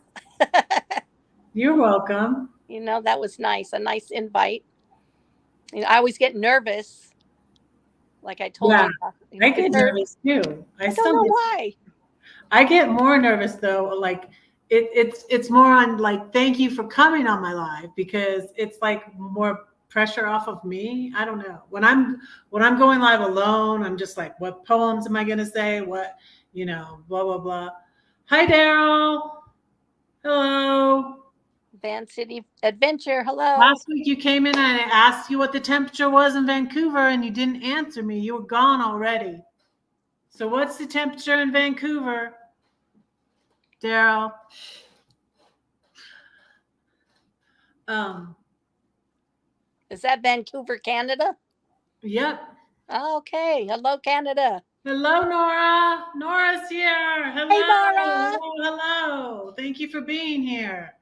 You're welcome. You know, that was nice. A nice invite. You know, I always get nervous, like I told Yeah, you. I You get get nervous. nervous too. I I don't still know get. why. I get more nervous though. Like it's more on like thank you for coming on my live, because it's like more pressure off of me. I don't know. When I'm going live alone, I'm just like, what poems am I gonna say? What, blah blah blah. Hi Daryl. Hello. Van City Adventure. Hello. Last week you came in and I asked you what the temperature was in Vancouver and you didn't answer me. You were gone already. So what's the temperature in Vancouver, Daryl? Um, Is that Vancouver, Canada? yep. Okay. Hello, Canada. Hello, Nora. Nora's here. Hey, Hello. Nora. Hello. Hello. Thank you for being here.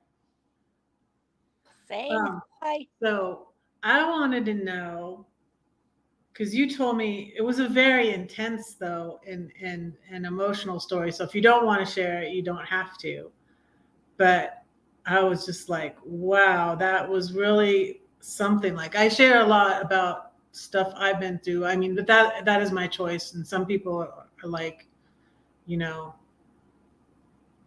Saying Um, hi. so I wanted to know, because you told me it was a very intense though and an emotional story. So if you don't want to share it, you don't have to. But I was just like, wow, that was really something. Like I share a lot about stuff I've been through. I mean, but that is my choice. And some people are like, you know,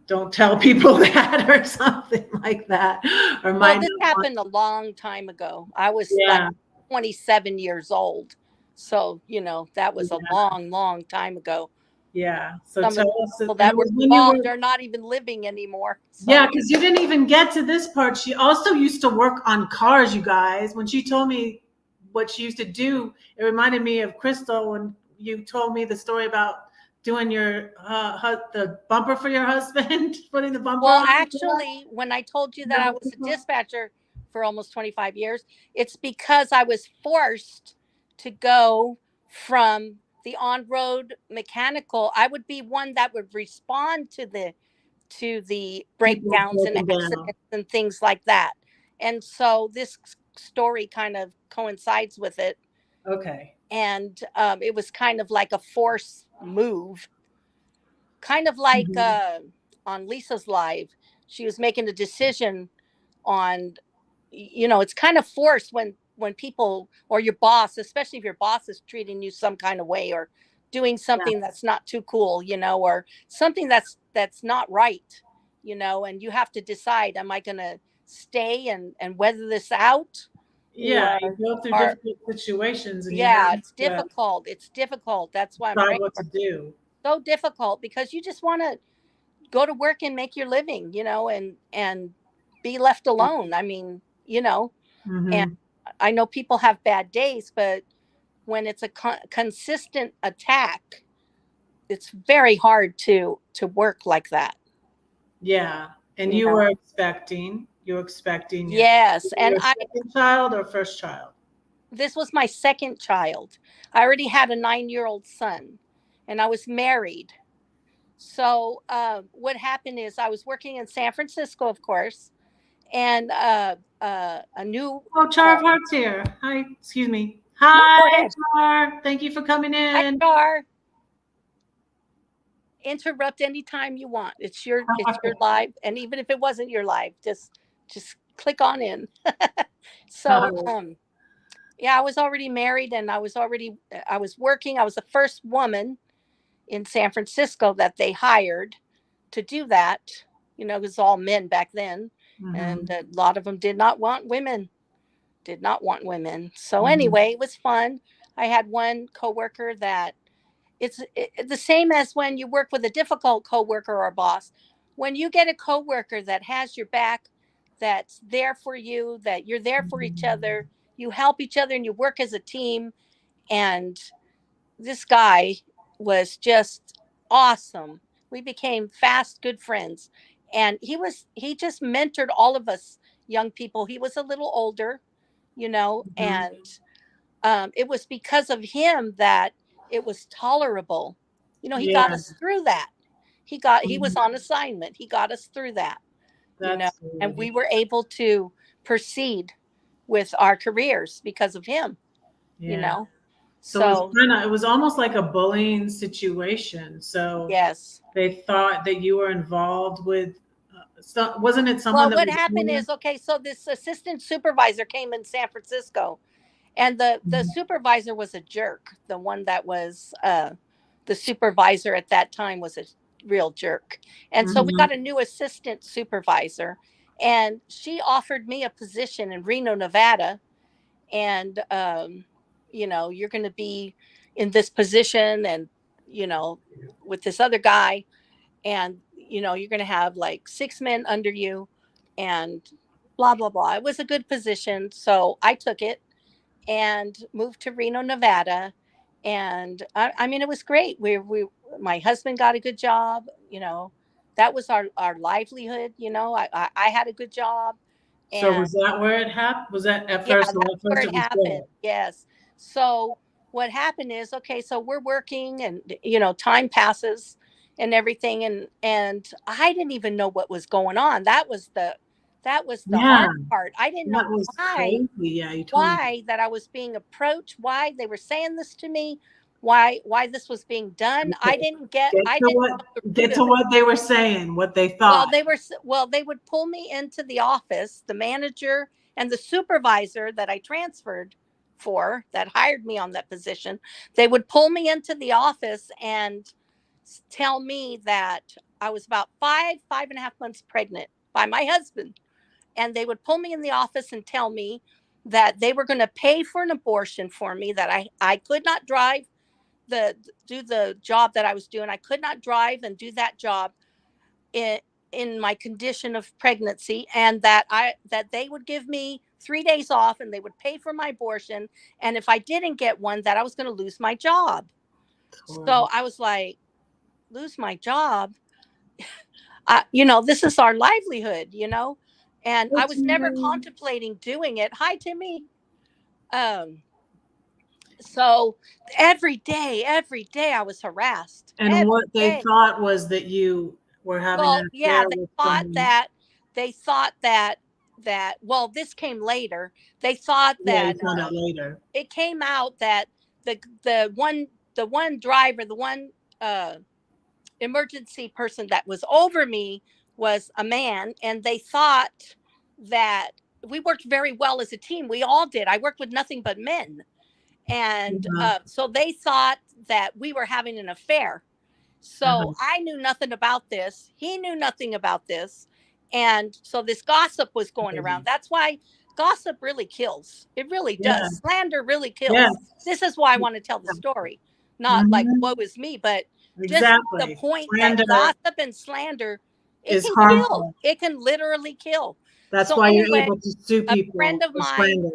don't tell people that or something like that. Or Well, might this not want. happened a long time ago. I was like Yeah, 27 years old. So, you know, that was a yeah, long, long time ago. yeah. So Some of tell the us, people and that it were was when you involved were. are not even living anymore. Yeah, So, because you didn't even get to this part. She also used to work on cars, you guys. When she told me what she used to do, it reminded me of Crystal when you told me the story about doing the bumper for your husband, putting the bumper well, on the car. actually, when I told you Isn't that that I what was you a told? dispatcher for almost 25 years, it's because I was forced to go from the on-road mechanical. I would be one that would respond to the People breakdowns and broken down. accidents and things like that. And so this story kind of coincides with it. Okay. And it was kind of like a force move, kind of like Mhm. Lisa's live. She was making a decision on, it's kind of forced when people or your boss, especially if your boss is treating you some kind of way or doing something that's not too cool, or something that's not right, and you have to decide, am I going to stay and weather this out, Yeah, or you go through or difficult situations and you have yeah, it's to difficult. It's difficult. That's why I'm decide praying. what to do. So difficult because you just want to go to work and make your living, and be left alone. I mean, and Hmm. I know people have bad days, but when it's a consistent attack, it's very hard to work like that. Yeah. And You know. you were expecting Yes, and your second child or first child? this was my second child. I already had a 9-year-old son, and I was married. So what happened is I was working in San Francisco, of course, and a new. Oh, Char of Uh, Hearts here. Hi, excuse me. no, Hi, go ahead. Char. Thank you for coming Hi, in. Char. Interrupt anytime you want. It's your live, and even if it wasn't your live, just click on in. Hi. So yeah, I was already married, and I was working. I was the first woman in San Francisco that they hired to do that. It was all men back then, Hmm. and a lot of them did not want women. Did not want women. So Hmm. anyway, it was fun. I had one coworker that the same as when you work with a difficult coworker or boss. When you get a coworker that has your back, that's there for you, that you're there for each other, you help each other, and you work as a team. And this guy was just awesome. We became fast good friends, and he just mentored all of us young people. He was a little older, Hmm. and it was because of him that it was tolerable. He got Yeah, us through that. He was mhm. on assignment. He got us through that, That's and good. Yeah. we were able to proceed with our careers because of him, you Yeah. know. So So, it was almost like a bullying situation. So yes. they thought that you were involved with, wasn't it someone Well, that what was happened doing is, okay, so this assistant supervisor came in San Francisco, and the it? supervisor was a jerk. The one that was the supervisor at that time was a real jerk. And so we Hmm. got a new assistant supervisor, and she offered me a position in Reno, Nevada. And you're going to be in this position, and you know with this other guy, and you're going to have like 6 men under you, and blah blah blah. It was a good position, so I took it and moved to Reno, Nevada. And I mean, it was great. My husband got a good job. That was our livelihood. I had a good job, So and was that where it happened? Was that at yeah, first? that's At where first, it it was happened. good. Yes. So what happened is, okay, so we're working, and time passes and everything, and I didn't even know what was going on. That was the Yeah, hard part. I didn't that know was why crazy. Yeah, you told me. why that I was being approached, why they were saying this to me, why this was being done. I Okay. didn't get Get I to didn't what know the root get of to it. what they were saying, what they Well, thought. they would pull me into the office, the manager and the supervisor that I transferred for, that hired me on that position. They would pull me into the office and tell me that I was about 5.5 months pregnant by my husband. And they would pull me in the office and tell me that they were going to pay for an abortion for me, that I could not drive the do the job that I was doing. I could not drive and do that job in my condition of pregnancy, and that they would give me 3 days off, and they would pay for my abortion, and if I didn't get one, that I was going to lose my job. It's So horrible. I was like, lose my job? This is our livelihood. And Hey, I was never Timmy. contemplating doing it. Hi, Timmy. So every day I was harassed And every what they day. thought was that you were having Well, an yeah, affair with someone. they thought that well, this came later. They thought Yeah, you that found out later. it came out that the one driver, the one uh emergency person that was over me was a man, and they thought that we worked very well as a team. We all did. I worked with nothing but men. And so they thought that we were having an affair. So I knew nothing about this. He knew nothing about this. And so this gossip was going around. That's why gossip really kills. It really does. Slander really kills. Yes. This is why I want to tell the story. Not like woe is me, but just the point Slander that gossip and slander, it is can harmful. kill. It can literally kill. That's So why anyway, you're able to sue people. A friend of for mine, slander.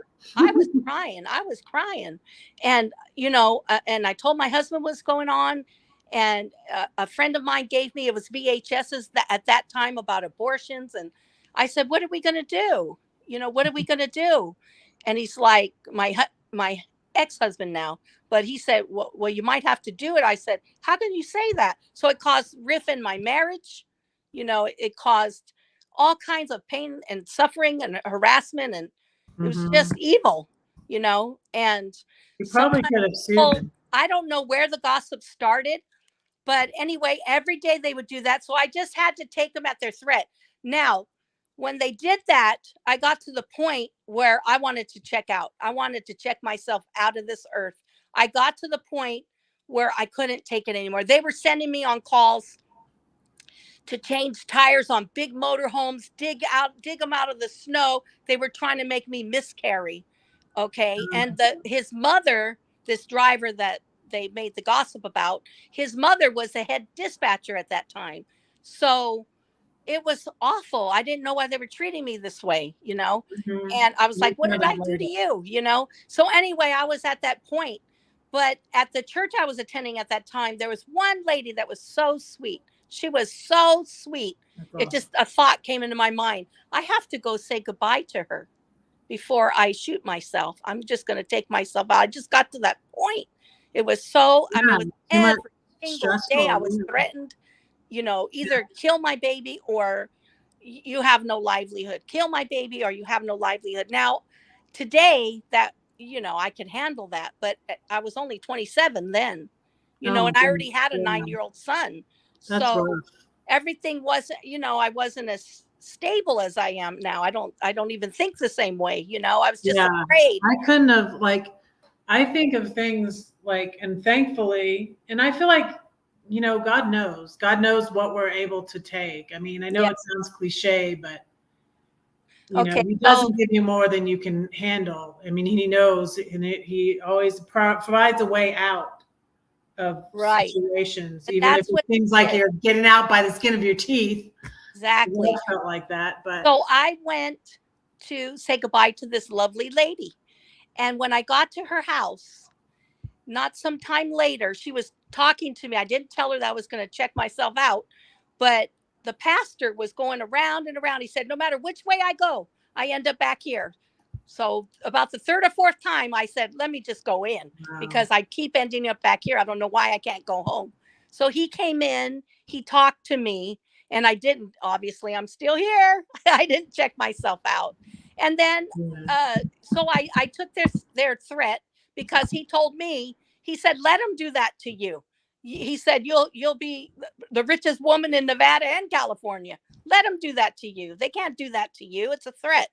I was crying. And, you know, and I told my husband what's going on. And a friend of mine gave me, it was VHSs at that time about abortions. And I said, what are we going to do? You know, what are we going to do? And he's like, my ex-husband now, but he said, well, you might have to do it. I said, how can you say that? So it caused rift in my marriage. You know, it caused all kinds of pain and suffering and harassment. And it was just evil, you know. And you probably could have sued them. I don't know where the gossip started, but anyway, every day they would do that. So I just had to take them at their threat. Now, when they did that, I got to the point where I wanted to check out. I wanted to check myself out of this earth. I got to the point where I couldn't take it anymore. They were sending me on calls to change tires on big motorhomes, dig them out of the snow. They were trying to make me miscarry. Okay. And his mother, this driver that they made the gossip about, his mother was the head dispatcher at that time. So it was awful. I didn't know why they were treating me this way, you know? And I was like, what did I do to you? You know? So anyway, I was at that point. But at the church I was attending at that time, there was one lady that was so sweet. She was so sweet. It just, a thought came into my mind. I have to go say goodbye to her before I shoot myself. I'm just going to take myself out. I just got to that point. It was so, I mean, every single day I was threatened, you know, either kill my baby or you have no livelihood. Kill my baby or you have no livelihood. Now, today that, you know, I can handle that, but I was only 27 then, you know, and I already had a 9-year-old son. So everything wasn't, you know, I wasn't as stable as I am now. I don't even think the same way, you know. I was just afraid. I couldn't have, like, I think of things like, and thankfully, and I feel like, you know, God knows what we're able to take. I mean, I know it sounds cliche, but you know, he doesn't give you more than you can handle. I mean, he knows, and he always provides a way out of situations, even if it seems like you're getting out by the skin of your teeth. Exactly. I felt like that. But so I went to say goodbye to this lovely lady. And when I got to her house, not some time later, she was talking to me. I didn't tell her that I was going to check myself out, but the pastor was going around and around. He said, no matter which way I go, I end up back here. So about the third or fourth time, I said, let me just go in because I keep ending up back here. I don't know why I can't go home. So he came in, he talked to me, and I didn't, obviously, I'm still here. I didn't check myself out. And then, so I took their threat because he told me, he said, let him do that to you. He said, you'll be the richest woman in Nevada and California. Let them do that to you. They can't do that to you. It's a threat.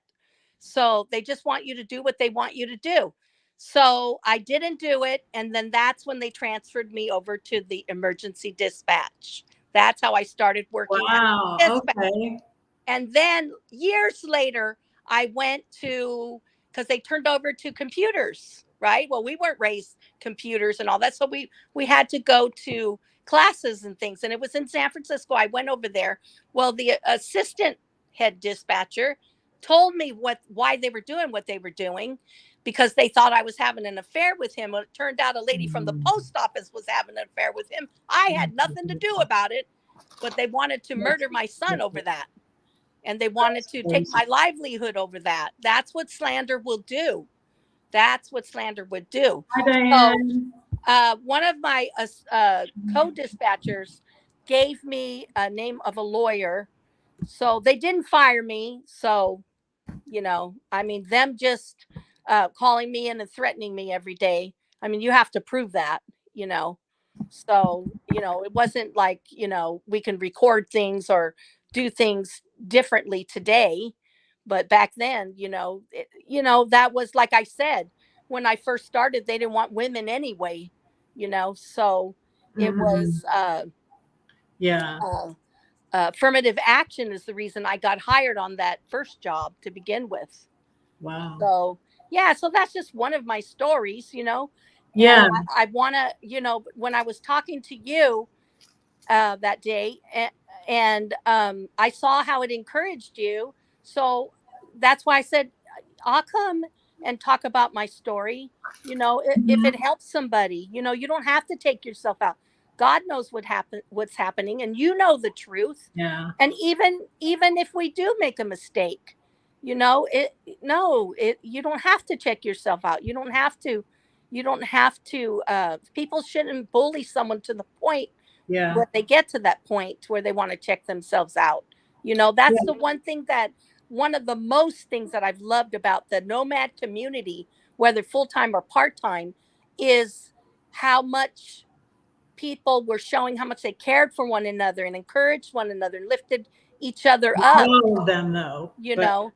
So they just want you to do what they want you to do. So I didn't do it. And then that's when they transferred me over to the emergency dispatch. That's how I started working. Wow. Okay. And then years later, I went to, because they turned over to computers, right? Well, we weren't raised computers and all that. So we had to go to classes and things. And it was in San Francisco. I went over there. Well, the assistant head dispatcher told me why they were doing what they were doing, because they thought I was having an affair with him. Well, it turned out a lady from the post office was having an affair with him. I had nothing to do about it, but they wanted to murder my son over that. And they wanted to take my livelihood over that. That's what slander will do. That's what slander would do. So, one of my co-dispatchers gave me a name of a lawyer. So they didn't fire me. So, you know, I mean, them just calling me in and threatening me every day. I mean, you have to prove that, you know. So, it wasn't like, we can record things or do things differently today. But back then, that was, like I said, when I first started, they didn't want women anyway, so it Hmm. was, Yeah. uh, affirmative action is the reason I got hired on that first job to begin with. Wow. So, yeah, so that's just one of my stories, and Yeah. I want to, when I was talking to you that day, and I saw how it encouraged you. So that's why I said, I'll come and talk about my story. If it Mhm. helps somebody, you don't have to take yourself out. God knows what's happening, and you know the truth. Yeah. And even if we do make a mistake, it no, it you don't have to check yourself out. You don't have to. People shouldn't bully someone to the point Yeah. when they get to that point where they want to check themselves out. That's the Yeah. one of the most things that I've loved about the nomad community, whether full-time or part-time, is how much people were showing how much they cared for one another and encouraged one another and lifted each other Not up, all of them though, you but know.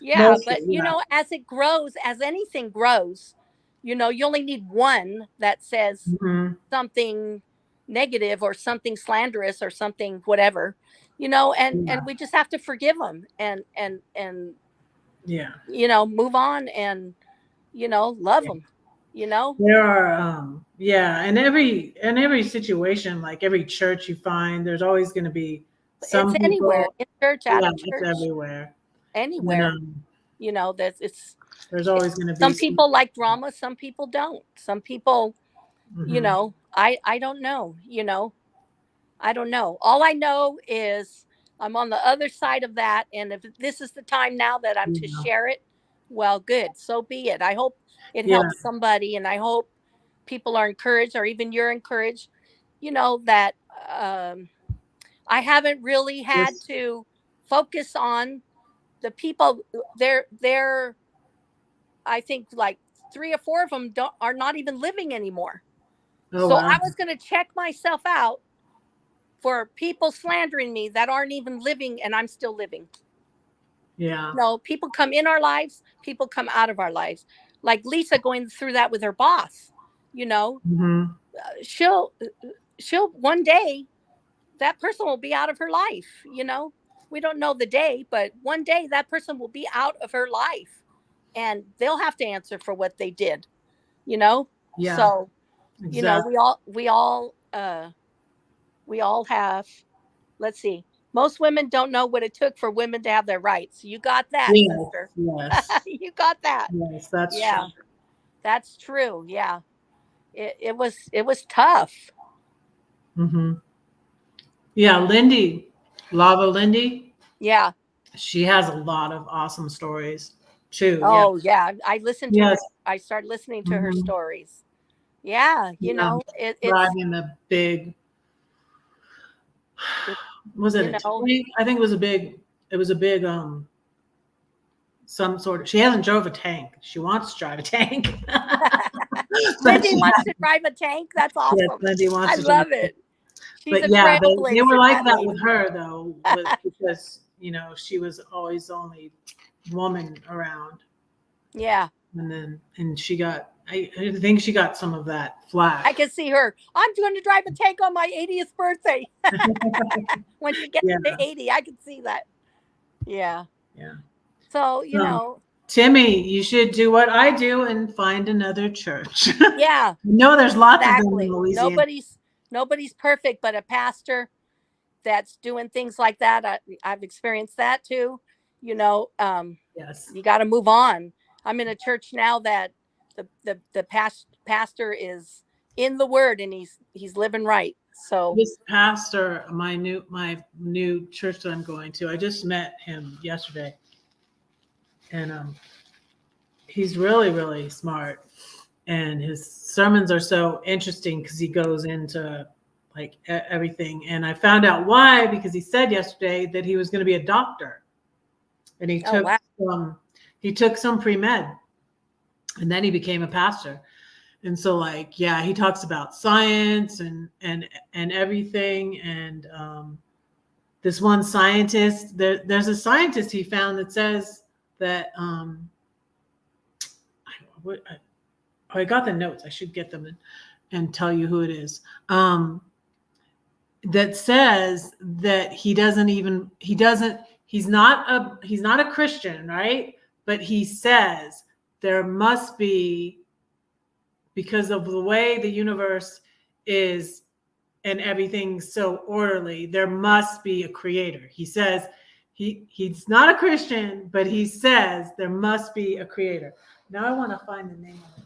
Yeah, mostly, but yeah. as it grows, as anything grows, you only need one that says Hmm. something negative or something slanderous or something whatever, and Yeah. we just have to forgive them and Yeah. move on and love Yeah. them, you know There are, yeah, in every situation, like every church you find, there's always going to be it's some anywhere, people. in church, out Yeah, of it's church, everywhere. And anywhere. That's there's it, always going to be some some. people like drama, some people don't, some people, Hmm. I don't know, I don't know. All I know is I'm on the other side of that. And if this is the time now that I'm to Yeah. share it, well, good. So be it. I hope it Yeah. helps somebody. And I hope people are encouraged, or even you're encouraged, that um, I haven't really had Just, to focus on the people. They're, I think, like three or four of them are not even living anymore. oh So wow. I was going to check myself out for people slandering me that aren't even living, and I'm still living. Yeah. No, people come in our lives, people come out of our lives. Like Lisa going through that with her boss. You know, Hmm. she'll she'll one day, that person will be out of her life. We don't know the day, but one day that person will be out of her life, and they'll have to answer for what they did. You know, Yeah. so Exactly. we all have, let's see, most women don't know what it took for women to have their rights. You got that, Yes. sister. Yes. You got that. Yes. That's true. Yeah, that's true. Yeah, it was tough. Hmm. Yeah. Lindy, Lava Lindy, Yeah. she has a lot of awesome stories too. Yeah. Oh yeah, I listened to her. Yes. I started listening to her Hmm. stories. Yeah, Yeah. it's Driving a big, it, was it you a know tank? I think it was a big, some sort of, she hasn't drove a tank. She wants to drive a tank. But Lindy wants to drive a tank. That's yes, awesome. Lindy wants I to drive love a tank. it. She's But a yeah, they were trailblazer, like that that with lady. her though, because, she was always the only woman around. Yeah, And she got, I think she got some of that flack. I can see her. I'm going to drive a tank on my 80th birthday. When she gets Yeah. to 80, I can see that. Yeah. Yeah. So, Um, Timmy, you should do what I do and find another church. yeah, No, there's lots of them in exactly. Louisiana. Nobody's perfect, but a pastor that's doing things like that, I've experienced that too. You know, um, Yes. you got to move on. I'm in a church now that the pastor is in the word, and he's living right. So, This pastor, my new church that I'm going to, I just met him yesterday, and he's really really smart, and his sermons are so interesting because he goes into like everything. And I found out why, because he said yesterday that he was going to be a doctor, and oh wow. some he took some pre med, and then he became a pastor. And so like, yeah, he talks about science and everything. And this one scientist, there's a scientist he found that says that I got the notes. I should get them and tell you who it is. That says that he's not a Christian, right? But he says there must be, because of the way the universe is and everything's so orderly, there must be a creator. He says he's not a Christian, but he says there must be a creator. Now I want to find the name of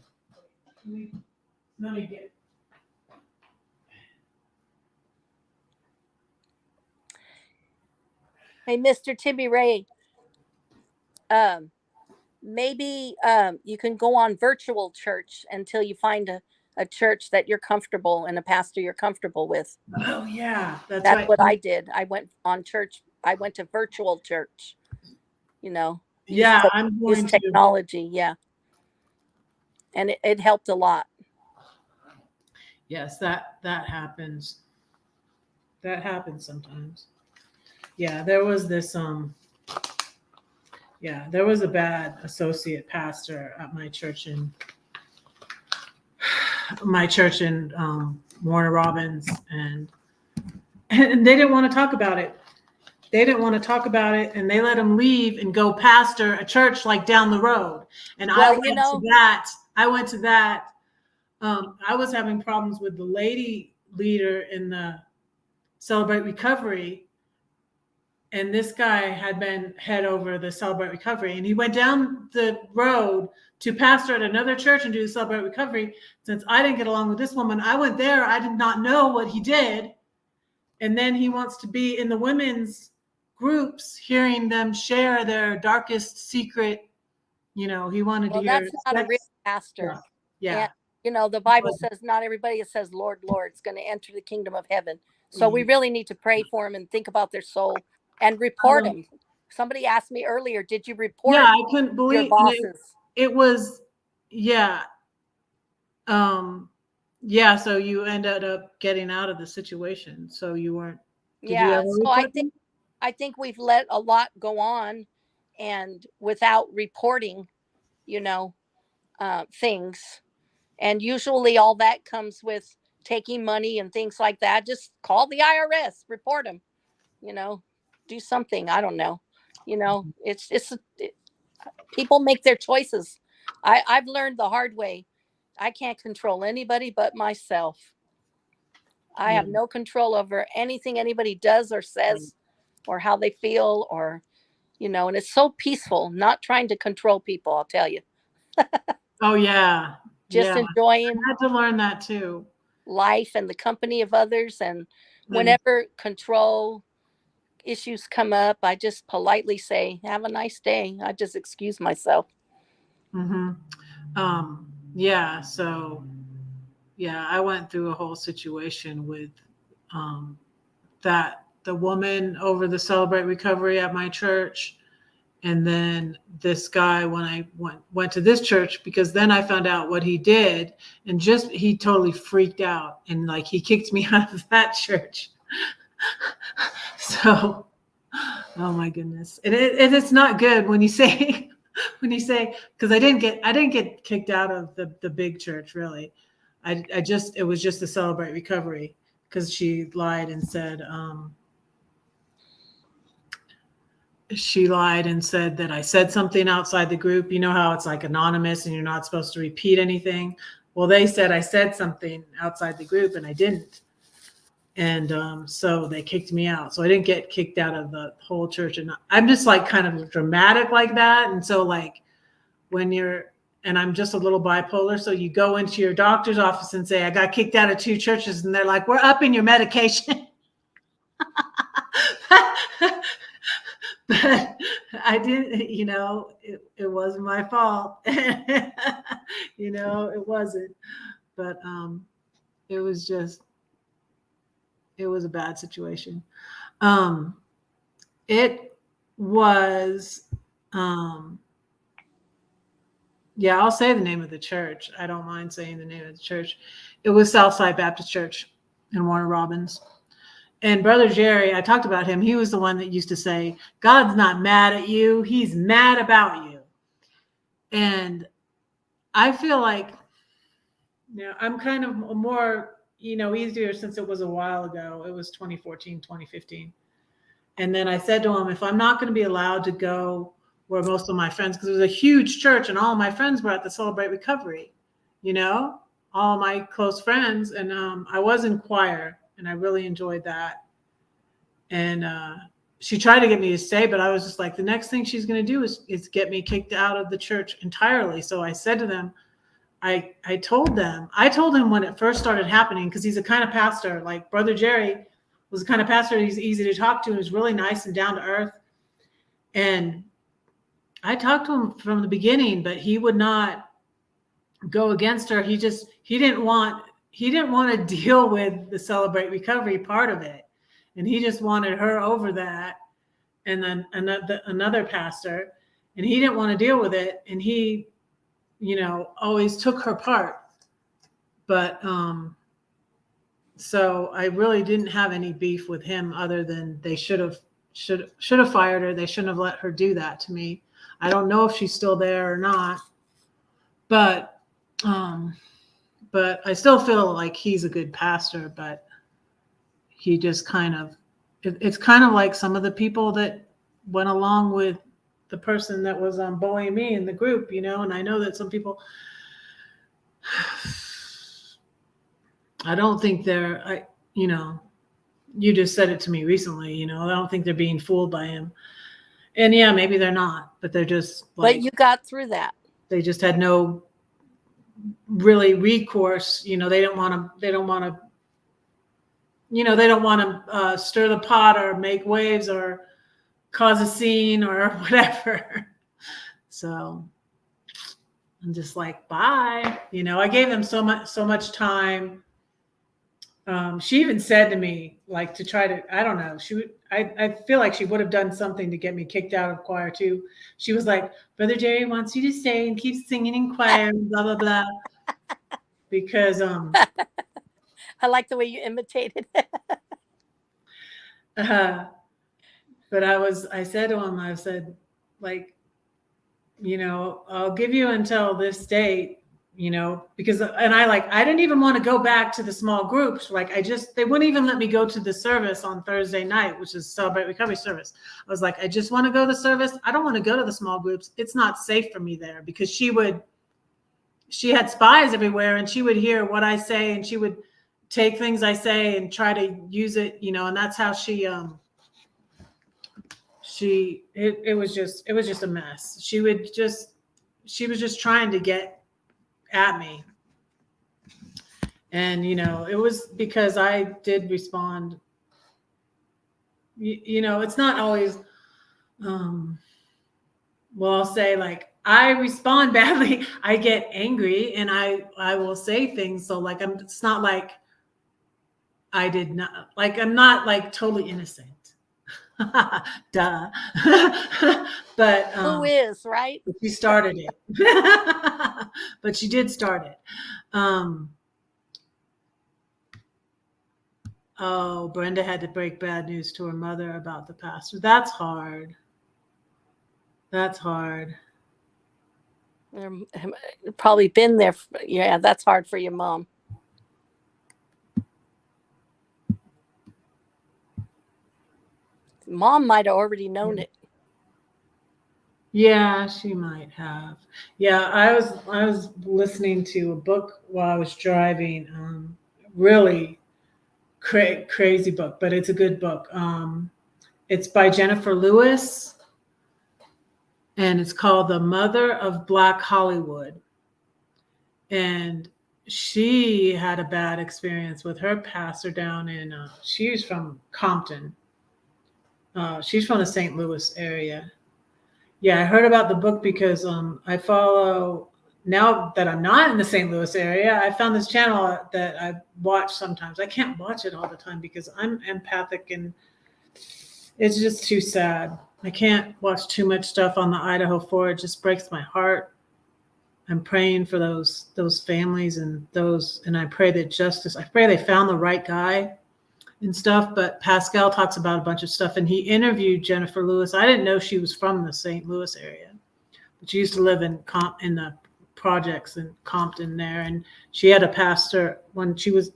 it. Let me get it. Hey, Mr. Tibby Ray, maybe you can go on virtual church until you find a church that you're comfortable and a pastor you're comfortable with. Oh yeah, that's That's right. what I did. I went to virtual church, Yeah, use I'm going to. technology. Yeah. And it helped a lot. Yes, that happens. That happens sometimes. Yeah, there was this there was a bad associate pastor at my church in Warner Robins, and they didn't want to talk about it. They didn't want to talk about it, and they let him leave and go pastor a church like down the road. And I went to that. I was having problems with the lady leader in the Celebrate Recovery, and this guy had been head over the Celebrate Recovery, and he went down the road to pastor at another church and do the Celebrate Recovery. Since I didn't get along with this woman, I went there. I did not know what he did. And then he wants to be in the women's groups, hearing them share their darkest secret. He wanted to hear. That's not a real pastor. Yeah. And, the Bible says not everybody that says, Lord, Lord, is going to enter the kingdom of heaven. So we really need to pray for them and think about their soul and report them. Somebody asked me earlier, did you report I couldn't believe your bosses? It was, yeah. So you ended up getting out of the situation. So you weren't. I think we've let a lot go on, and without reporting, things. And usually all that comes with taking money and things like that. Just call the IRS, report them, do something. I don't know. People make their choices. I've learned the hard way. I can't control anybody but myself. I have no control over anything anybody does or says or how they feel or, and it's so peaceful not trying to control people, I'll tell you. Oh, yeah. Just enjoying. I had to learn that too. Life and the company of others. And whenever control issues come up, I just politely say, have a nice day. I just excuse myself. Mm-hmm. So, I went through a whole situation with the woman over the Celebrate Recovery at my church. And then this guy, when I went to this church, because then I found out what he did, and he totally freaked out, and like he kicked me out of that church. So, oh my goodness, it's not good when you say because I didn't get kicked out of the big church really. It was just the Celebrate Recovery, because she lied and said that I said something outside the group. You know how it's like anonymous and you're not supposed to repeat anything? Well, they said I said something outside the group and I didn't. And so they kicked me out. So I didn't get kicked out of the whole church. And I'm just like kind of dramatic like that. And so like and I'm just a little bipolar. So you go into your doctor's office and say, I got kicked out of 2 churches. And they're like, we're upping your medication. But I didn't, it wasn't my fault. It wasn't. But it was a bad situation. It was Yeah, I'll say the name of the church. I don't mind saying the name of the church. It was Southside Baptist Church in Warner Robins. And Brother Jerry, I talked about him. He was the one that used to say, God's not mad at you. He's mad about you. And I feel like, I'm kind of more, easier since it was a while ago. It was 2014, 2015. And then I said to him, if I'm not going to be allowed to go where most of my friends, because it was a huge church and all my friends were at the Celebrate Recovery, all my close friends. And I was in choir and I really enjoyed that. And she tried to get me to stay, but I was just like, the next thing she's going to do is get me kicked out of the church entirely. So I said to them, I told him when it first started happening, because he's a kind of pastor, like Brother Jerry was the kind of pastor, he's easy to talk to. He was really nice and down to earth. And I talked to him from the beginning, but he would not go against her. He didn't want to deal with the Celebrate Recovery part of it. And he just wanted her over that. And then another pastor, and he didn't want to deal with it. And he, always took her part. But so I really didn't have any beef with him other than they should have fired her. They shouldn't have let her do that to me. I don't know if she's still there or not, but I still feel like he's a good pastor, but he just it's kind of like some of the people that went along with the person that was bullying me in the group, and I know that some people, I don't think you just said it to me recently, I don't think they're being fooled by him. And yeah, maybe they're not, but they're just like, but you got through that. They just had no really recourse. They don't want to stir the pot or make waves or cause a scene or whatever. So I'm just like, bye. I gave them so much time. She even said to me, like, to try to, I don't know, I feel like she would have done something to get me kicked out of choir too. She was like, Brother Jerry wants you to stay and keep singing in choir and blah, blah, blah. Because I like the way you imitated it. But I said to him, I said, like, I'll give you until this date, because, and I didn't even want to go back to the small groups. Like, they wouldn't even let me go to the service on Thursday night, which is Celebrate Recovery service. I was like, I just want to go to the service. I don't want to go to the small groups. It's not safe for me there, because she had spies everywhere, and she would hear what I say, and she would take things I say and try to use it, and that's how it was just a mess. She was just trying to get at me. And, it was because I did respond. It's not always, I'll say, like, I respond badly. I get angry and I will say things. So, like, it's not like I did not, like, I'm not like totally innocent. Duh. But who is, right? She started it. But she did start it. Brenda had to break bad news to her mother about the pastor. That's hard. Probably been there. Yeah, that's hard for your mom. Mom might have already known it. Yeah, she might have. Yeah, I was listening to a book while I was driving. Really crazy book, but it's a good book. It's by Jennifer Lewis, and it's called The Mother of Black Hollywood. And she had a bad experience with her pastor down in, she's from Compton. She's from the St. Louis area. Yeah, I heard about the book because I follow, now that I'm not in the St. Louis area, I found this channel that I watch sometimes. I can't watch it all the time because I'm empathic and it's just too sad. I can't watch too much stuff on the Idaho 4. It just breaks my heart. I'm praying for those families and those, and I pray that justice. I pray they found the right guy and stuff. But Pascal talks about a bunch of stuff, and he interviewed Jennifer Lewis. I didn't know she was from the St. Louis area, but she used to live in the projects in Compton there, and she had a pastor when she was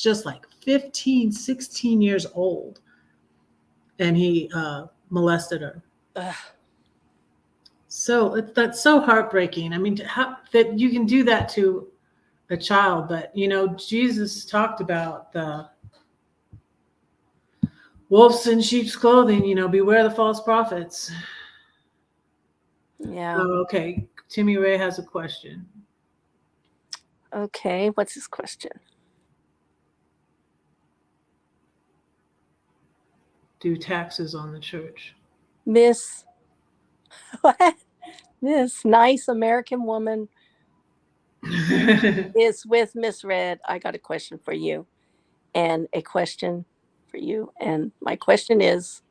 just like 15, 16 years old, and he molested her. Ugh. So that's so heartbreaking. I mean, how that you can do that to a child, but Jesus talked about the wolves in sheep's clothing. Beware the false prophets. Yeah. Oh, okay, Timmy Ray has a question. Okay, what's his question? Do taxes on the church. Miss what? This nice American woman is with Miss Red. I got a question for you and a question for you. And my question is,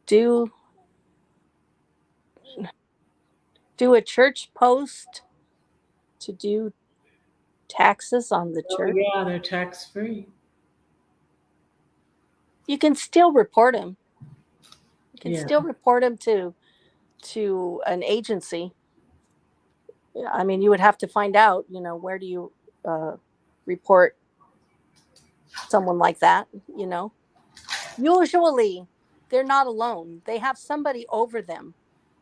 do a church post to do taxes on the Oh, church? yeah, they're tax free. You can still report them. You can Yeah. still report them to an agency. Yeah, I mean, you would have to find out, where do you report someone like that, Usually they're not alone. They have somebody over them.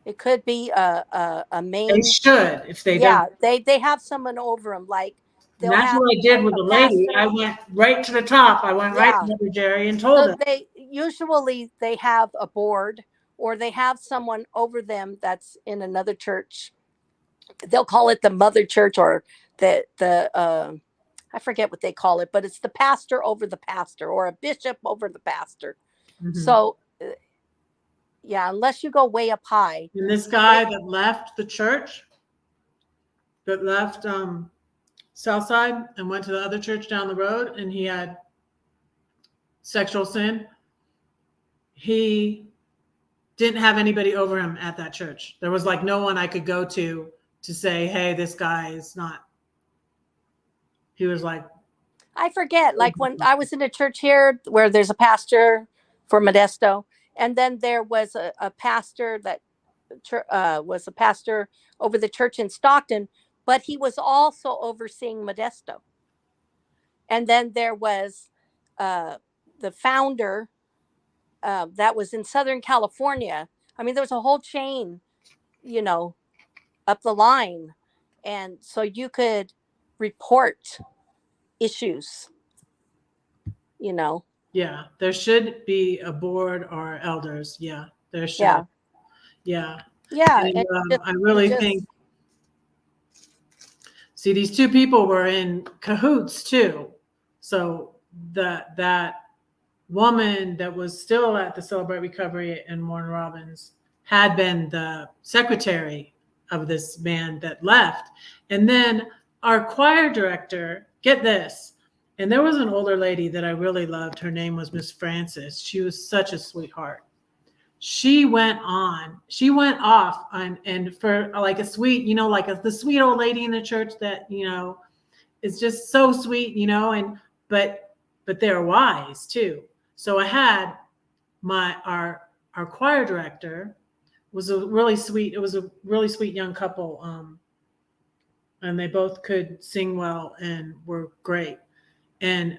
It could be a main. They should if they Yeah, don't. they have someone over them. Like And they'll that's have what I did with a the lady. pastor. I went right to the top. I went right Yeah. to Mother Jerry and told So her. they usually they have a board or they have someone over them that's in another church. They'll call it the mother church or the I forget what they call it, but it's the pastor over the pastor or a bishop over the pastor. Mhm. So yeah, unless you go way up high. And this guy that left the church, that left Southside and went to the other church down the road, and he had sexual sin. He didn't have anybody over him at that church. There was like no one I could go to say, hey, this guy is not. He was like, I forget, like when I was in a church here where there's a pastor for Modesto, and then there was a pastor that was a pastor over the church in Stockton, but he was also overseeing Modesto. And then there was the founder that was in Southern California. I mean, there was a whole chain, up the line. And so you could report issues, yeah, there should be a board or elders. Yeah, there should. Yeah. Yeah. Yeah. And I really think, see, these two people were in cahoots too. So that woman that was still at the Celebrate Recovery in Warren Robins had been the secretary of this man that left. And then our choir director, get this, and there was an older lady that I really loved. Her name was Miss Francis. She was such a sweetheart. She went off and for like a sweet, like the sweet old lady in the church that, is just so sweet, and but they're wise too. So I had our choir director was a really sweet, it was a really sweet young couple. And they both could sing well and were great. And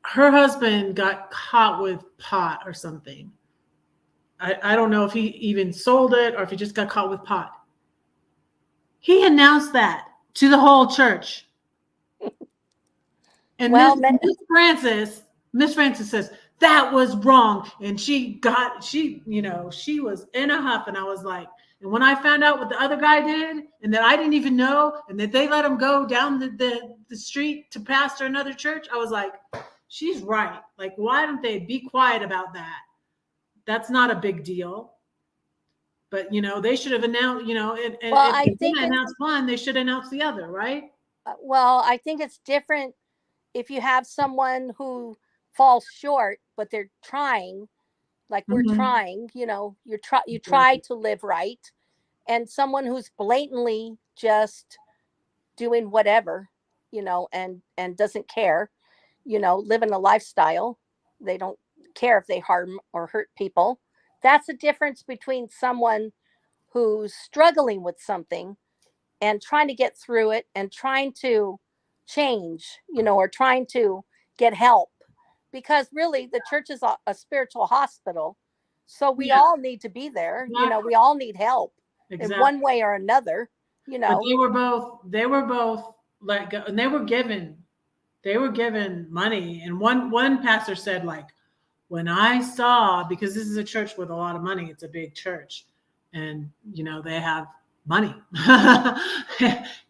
her husband got caught with pot or something. I don't know if he even sold it or if he just got caught with pot. He announced that to the whole church. And well, Miss Francis says, that was wrong. And she was in a huff. And I was like, and when I found out what the other guy did and that I didn't even know and that they let him go down the street to pastor another church, I was like, she's right. Like, why don't they be quiet about that? That's not a big deal. But, they should have announced, and if they didn't announce one, they should announce the other, right? Well, I think it's different if you have someone who falls short, but they're trying, like we're trying, you try to live right, and someone who's blatantly just doing whatever, and doesn't care, living a lifestyle. They don't care if they harm or hurt people. That's the difference between someone who's struggling with something and trying to get through it and trying to change, or trying to get help. Because really, the church is a spiritual hospital. So we Yeah, all need to be there. exactly. We all need help in Exactly. one way or another, But they were both let go, and they were given money. And one pastor said, like, when I saw, because this is a church with a lot of money, it's a big church, and they have money.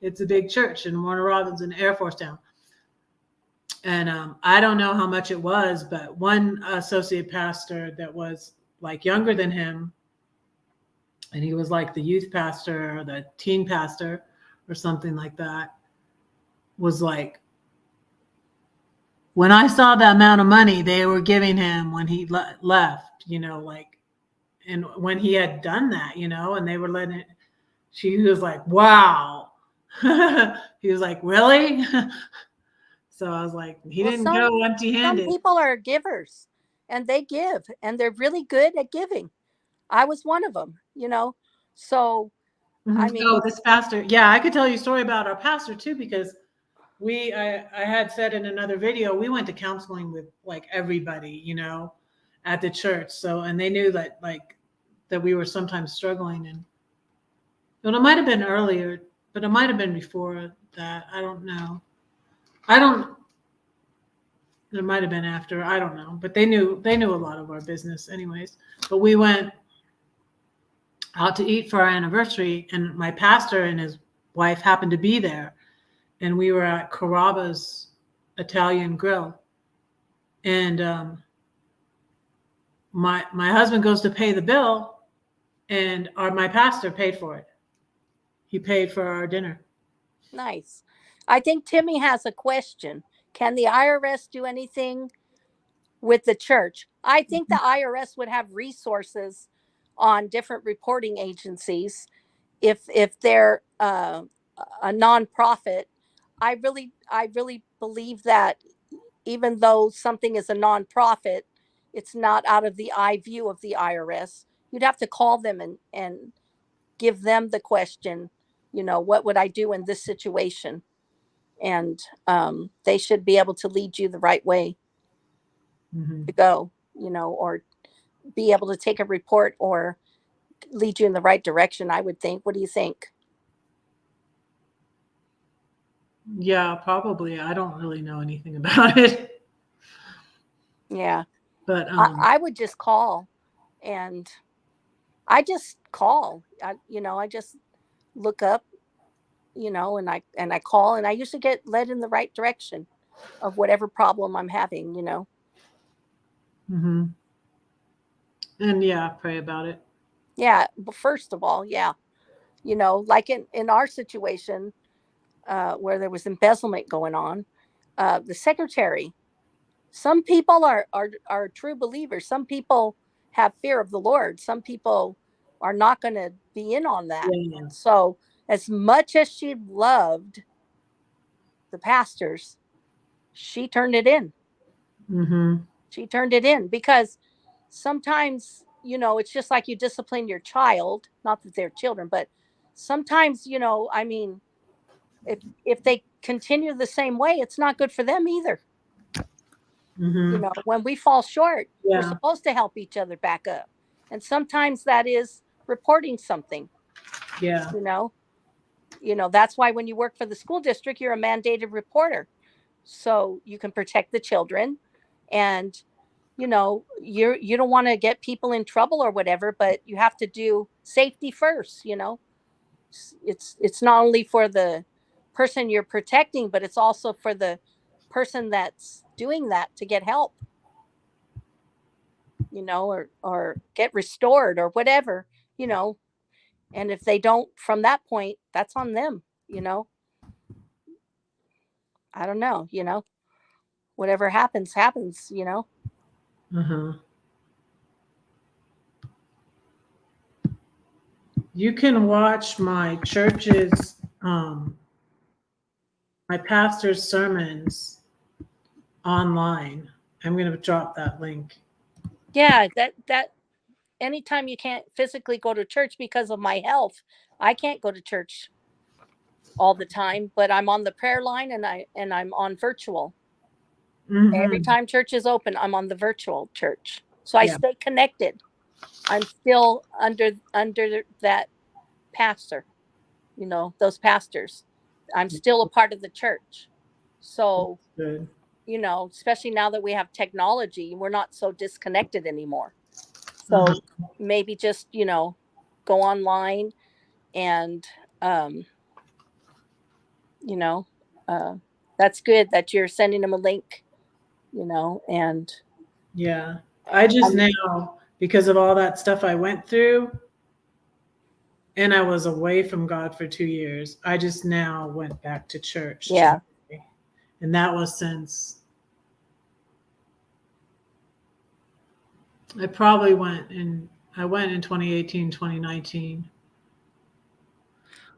It's a big church in Warner Robins in Air Force Town. And I don't know how much it was, but one associate pastor that was like younger than him, and he was like the youth pastor or the teen pastor or something like that, was like, when I saw the amount of money they were giving him when he left, like, and when he had done that, and they were letting it, she was like, wow. He was like, really? So I was like, he Well, didn't go empty some handed. people are givers and they give and they're really good at giving. I was one of them, So, I mean, Oh, this pastor. Yeah, I could tell you a story about our pastor too, because I had said in another video, we went to counseling with like everybody, at the church. So, and they knew that like that we were sometimes struggling, and it might have been earlier, but it might have been before that. I don't know. I don't. It might have been after. I don't know. But they knew a lot of our business, anyways. But we went out to eat for our anniversary, and my pastor and his wife happened to be there, and we were at Caraba's Italian Grill, and my husband goes to pay the bill, and my pastor paid for it. He paid for our dinner. nice. I think Timmy has a question. Can the IRS do anything with the church? I think the IRS would have resources on different reporting agencies if they're a nonprofit. I really believe that even though something is a nonprofit, it's not out of the eye view of the IRS. You'd have to call them and give them the question, what would I do in this situation? And they should be able to lead you the right way Mm-hmm. to go, or be able to take a report or lead you in the right direction, I would think. What do you think? Yeah, probably. I don't really know anything about it, Yeah. but I would just call, and I just call. I just look up, and I call, and I usually get led in the right direction of whatever problem I'm having. mm-hmm. And yeah, pray about it. Yeah, but first of all, yeah, like in our situation, where there was embezzlement going on, the secretary. Some people are true believers. Some people have fear of the Lord. Some people are not going to be in on that. Yeah. And so, as much as she loved the pastors, she turned it in. Mm-hmm. She turned it in because sometimes, it's just like you discipline your child, not that they're children, but sometimes, I mean, if they continue the same way, it's not good for them either. Mm-hmm. When we fall short, we're Yeah. supposed to help each other back up. And sometimes that is reporting something, Yeah. you know. That's why when you work for the school district, you're a mandated reporter. So you can protect the children, and you don't want to get people in trouble or whatever, but you have to do safety first. It's not only for the person you're protecting, but it's also for the person that's doing that to get help, or get restored or whatever, you know. And if they don't from that point, that's on them. I don't know. Whatever happens. Uh-huh. You can watch my church's my pastor's sermons online. I'm going to drop that link. Yeah, that anytime you can't physically go to church because of my health, I can't go to church all the time, but I'm on the prayer line and I'm on virtual. Every time church is open, I'm on the virtual church. So I stay connected. I'm still under that pastor, those pastors. I'm still a part of the church. So, Good. Especially now that we have technology, we're not so disconnected anymore. So maybe just, go online and, that's good that you're sending them a link, and yeah, I just now, because of all that stuff I went through, and I was away from God for 2 years, I just now went back to church. Yeah. Today. And that was since I probably went in 2018, 2019.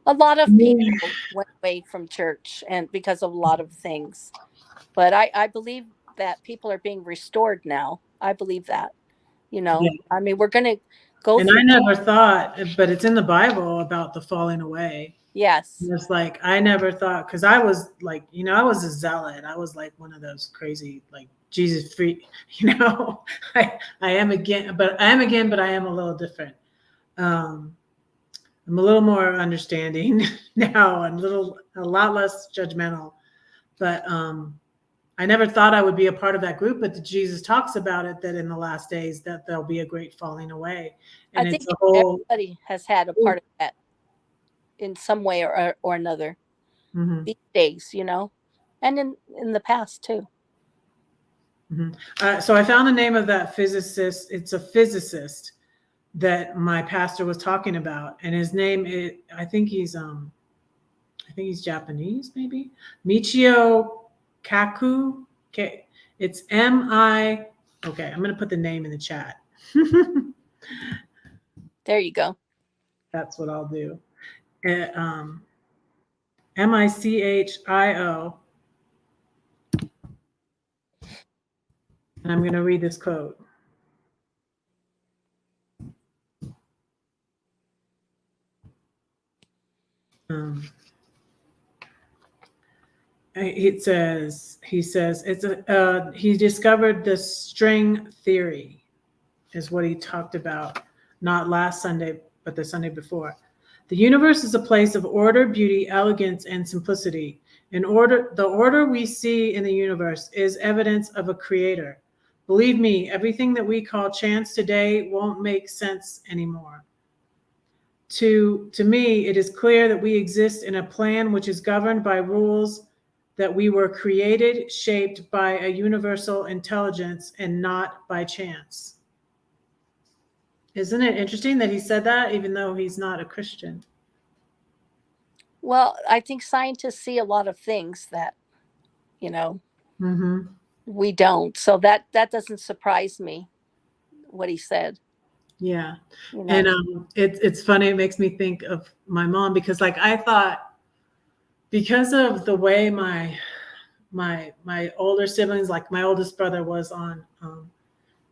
A lot of people went away from church and because of a lot of things. But I believe that people are being restored now. I believe that. I mean, we're going to go And through. I never thought, but it's in the Bible about the falling away. Yes. And it's like, I never thought, because I was like, I was a zealot. I was like one of those crazy, like Jesus freak, I am again, but I am a little different. I'm a little more understanding now and a lot less judgmental. But I never thought I would be a part of that group, but Jesus talks about it, that in the last days that there'll be a great falling away. And I think it's a whole, everybody has had a part of that in some way or another these days, and in the past too. So I found the name of that physicist. It's a physicist that my pastor was talking about, and his name is, I think he's Japanese, maybe Michio Kaku. Okay, it's M-I. Okay, I'm gonna put the name in the chat. There you go. That's what I'll do. Michio. And I'm gonna read this quote. He says he discovered the string theory, is what he talked about, not last Sunday, but the Sunday before. The universe is a place of order, beauty, elegance, and simplicity. The order we see in the universe is evidence of a creator. Believe me, everything that we call chance today won't make sense anymore. To me, it is clear that we exist in a plan which is governed by rules, that we were created, shaped by a universal intelligence and not by chance. Isn't it interesting that he said that, even though he's not a Christian? Well, I think scientists see a lot of things that, we don't. So that doesn't surprise me, what he said. Yeah. And it's funny. It makes me think of my mom, because like I thought, because of the way my older siblings, like my oldest brother was on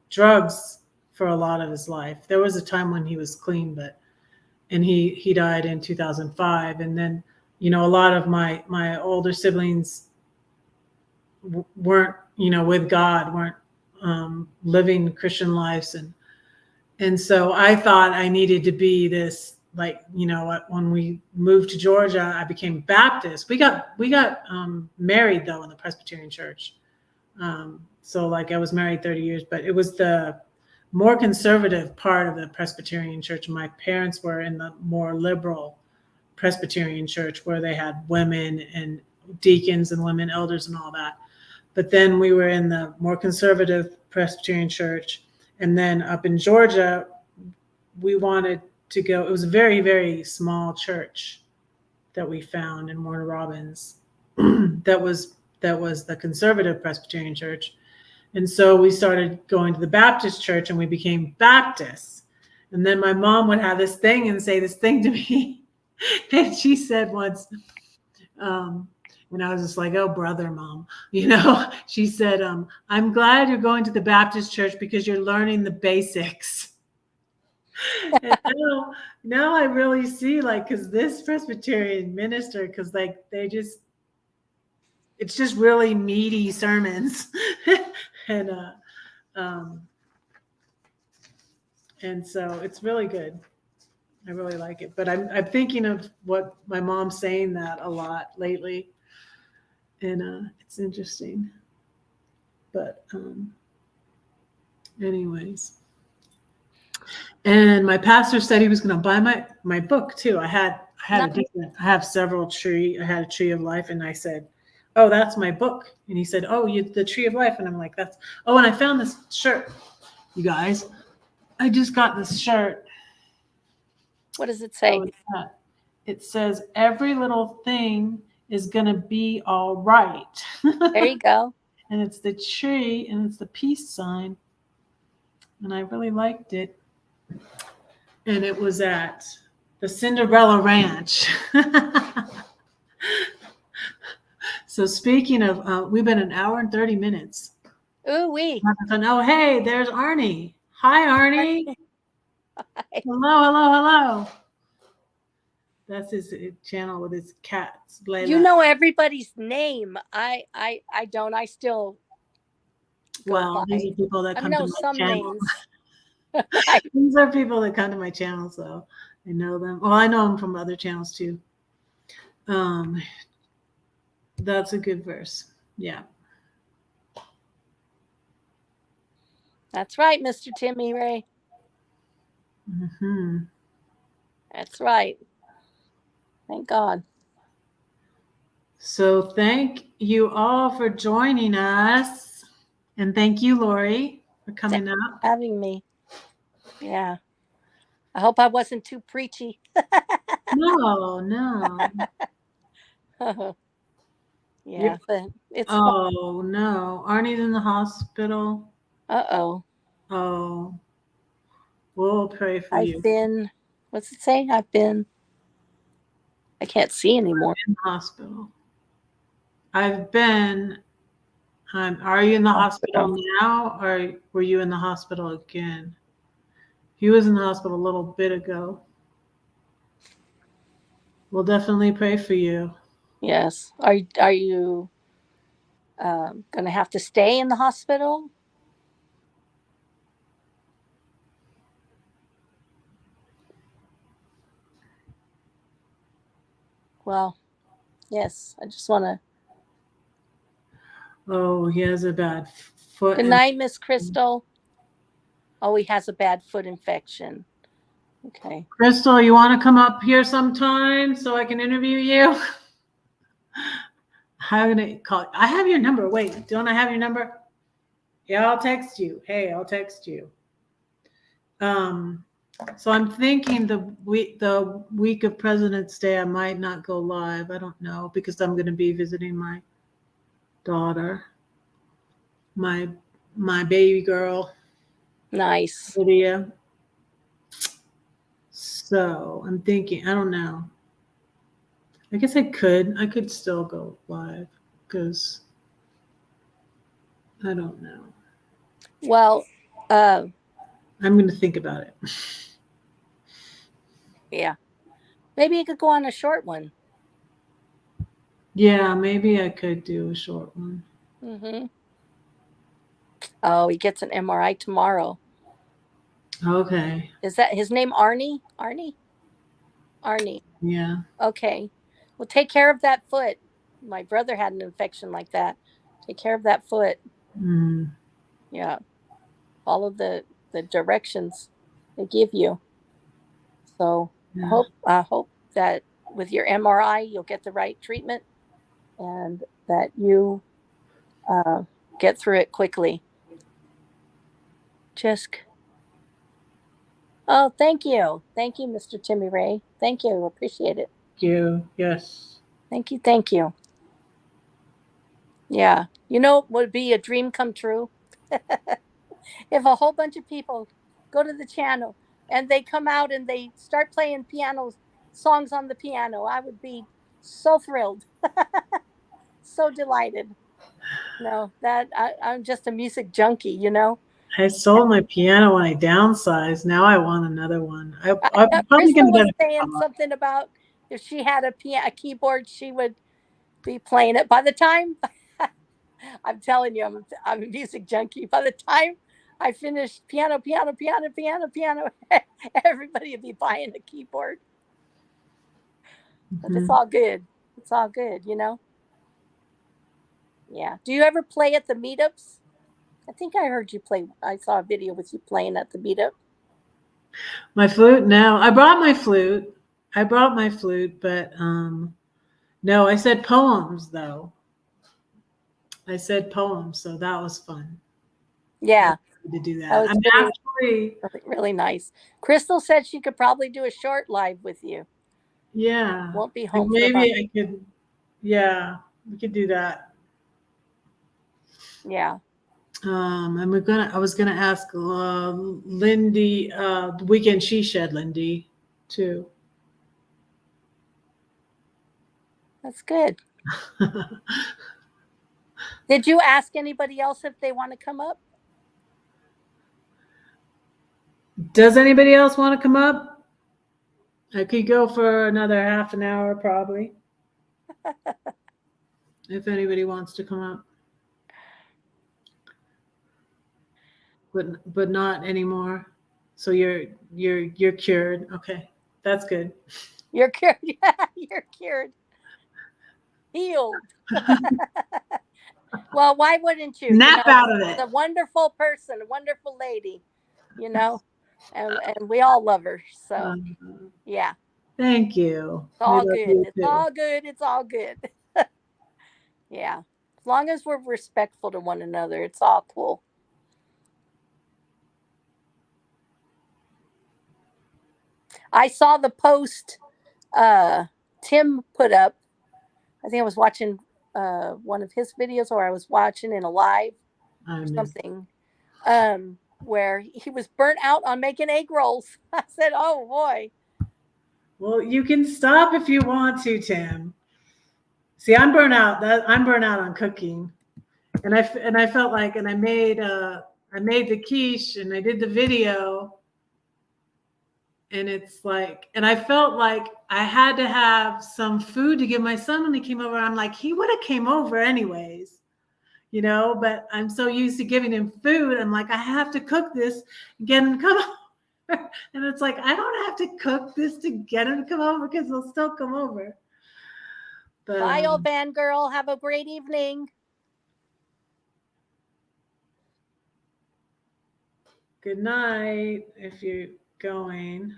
drugs for a lot of his life. There was a time when he was clean, and he died in 2005. And then, a lot of my older siblings weren't, with God, weren't living Christian lives. And so I thought I needed to be this, like, when we moved to Georgia, I became Baptist. We got married though in the Presbyterian church. So like I was married 30 years, but it was the more conservative part of the Presbyterian church. My parents were in the more liberal Presbyterian church, where they had women and deacons and women elders and all that. But then we were in the more conservative Presbyterian church. And then up in Georgia, we wanted to go. It was a very, very small church that we found in Warner Robins. that was the conservative Presbyterian church. And so we started going to the Baptist church, and we became Baptists. And then my mom would have this thing and say this thing to me. And she said once, um, and I was just like, oh, brother, mom, she said, I'm glad you're going to the Baptist church because you're learning the basics. And now I really see, like, because this Presbyterian minister, because like it's just really meaty sermons. and um, and so it's really good. I really like it. But I'm thinking of what my mom's saying that a lot lately, and it's interesting. But anyways, and my pastor said he was going to buy my book too. Nice. I have several tree. I had a Tree of Life, and I said, "Oh, that's my book." And he said, "Oh, you the Tree of Life," and I'm like, "That's." Oh, and I found this shirt, you guys. I just got this shirt. What does it say? It says, "Every little thing is gonna be all right." There you go. And it's the tree, and it's the peace sign, and I really liked it. And it was at the Cinderella Ranch. So speaking of, we've been an hour and 30 minutes. Ooh wee. Oh, hey, there's Arnie. Hi, Arnie. Hello, hello, hello. That's his channel with his cats. Layla. You know everybody's name. I don't. I still go Well, by. these are people that I come to know my some channel. names. Right. These are people that come to my channel, so I know them. Well, I know them from other channels too. That's a good verse. Yeah. That's right, Mr. Timmy Ray. Mm-hmm. That's right. Thank God. So thank you all for joining us. And thank you, Lori, for coming up. Having me. Yeah. I hope I wasn't too preachy. No, no. Yeah, but it's Oh, no. Arnie's in the hospital. uh-oh. Oh, we'll pray for I've you. been, what's it say? I can't see anymore. In the hospital. I've been, are you in the hospital now, or were you in the hospital again? He was in the hospital a little bit ago. We'll definitely pray for you. Yes. Are you going to have to stay in the hospital? Well, yes. I just want to. Oh, he has a bad foot. Good night, Miss Crystal. Oh, he has a bad foot infection. Okay. Crystal, you want to come up here sometime so I can interview you? I'm gonna call. I have your number. Wait, don't I have your number? Yeah, I'll text you. Hey, I'll text you. So I'm thinking the week of President's Day, I might not go live. I don't know, because I'm going to be visiting my daughter, my baby girl, Nice. Lydia. So I'm thinking, I don't know. I guess I could still go live, because I don't know. Well, I'm going to think about it. yeah. Maybe you could go on a short one. Yeah, maybe I could do a short one. Mm-hmm. Oh, he gets an MRI tomorrow. Okay. Is that his name? Arnie? Arnie. Yeah. Okay. Well, take care of that foot. My brother had an infection like that. Take care of that foot. Mm. Yeah. Follow the directions they give you. So Yeah. I hope that with your MRI you'll get the right treatment and that you get through it quickly. Just oh, thank you, Mr. Timmy Ray. Thank you, appreciate it. Thank you. Yes. Thank you. Yeah, you know, would be a dream come true if a whole bunch of people go to the channel and they come out and they start playing pianos songs on the piano. I would be so thrilled, so delighted. No, I'm just a music junkie, you know. I sold my piano when I downsized. Now I want another one. I'm probably Crystal going to was get a saying guitar. something about if she had a keyboard, she would be playing it. By the time I'm telling you, I'm a music junkie. By the time I finish piano, everybody would be buying a keyboard. But it's Mhm. all good. It's all good, you know. Yeah. Do you ever play at the meetups? I think I heard you play. I saw a video with you playing at the meetup. My flute? No, I brought my flute. I brought my flute, but no, I said poems though. I said poems, so that was fun. I Yeah, wanted to do that that. was I'm really, actually, really nice. Crystal said she could probably do a short live with you. yeah, Won't be like home for a month. maybe I could, yeah, we could do that. Yeah. And I was gonna ask Lindy, the weekend she shed Lindy too. That's good. Did you ask anybody else if they want to come up? Does anybody else want to come up? I could go for another half an hour probably. If anybody wants to come up. But not anymore. So you're cured. Okay. That's good. You're cured. You're cured. Healed. Well, why wouldn't you? You Snap know, out of she's it. a wonderful person, a wonderful lady, you know, and we all love her. So, yeah, Thank you. it's We all love good. you It's too. all good. It's all good. Yeah. As long as we're respectful to one another, it's all cool. I saw the post Tim put up. I think I was watching one of his videos, or I was watching in a live I or miss. something, where he was burnt out on making egg rolls. I said, "Oh boy." Well, you can stop if you want to, Tim. See, I'm burnt out. I'm burnt out on cooking, and I felt like, and I made the quiche, and I did the video, and it's like, and I felt like I had to have some food to give my son when he came over. I'm like, he would have came over anyways, you know, but I'm so used to giving him food. I'm like, I have to cook this, get him to come over. And it's like, I don't have to cook this to get him to come over because he'll still come over. But Bye, old band girl. Have a great evening. good night if you're going.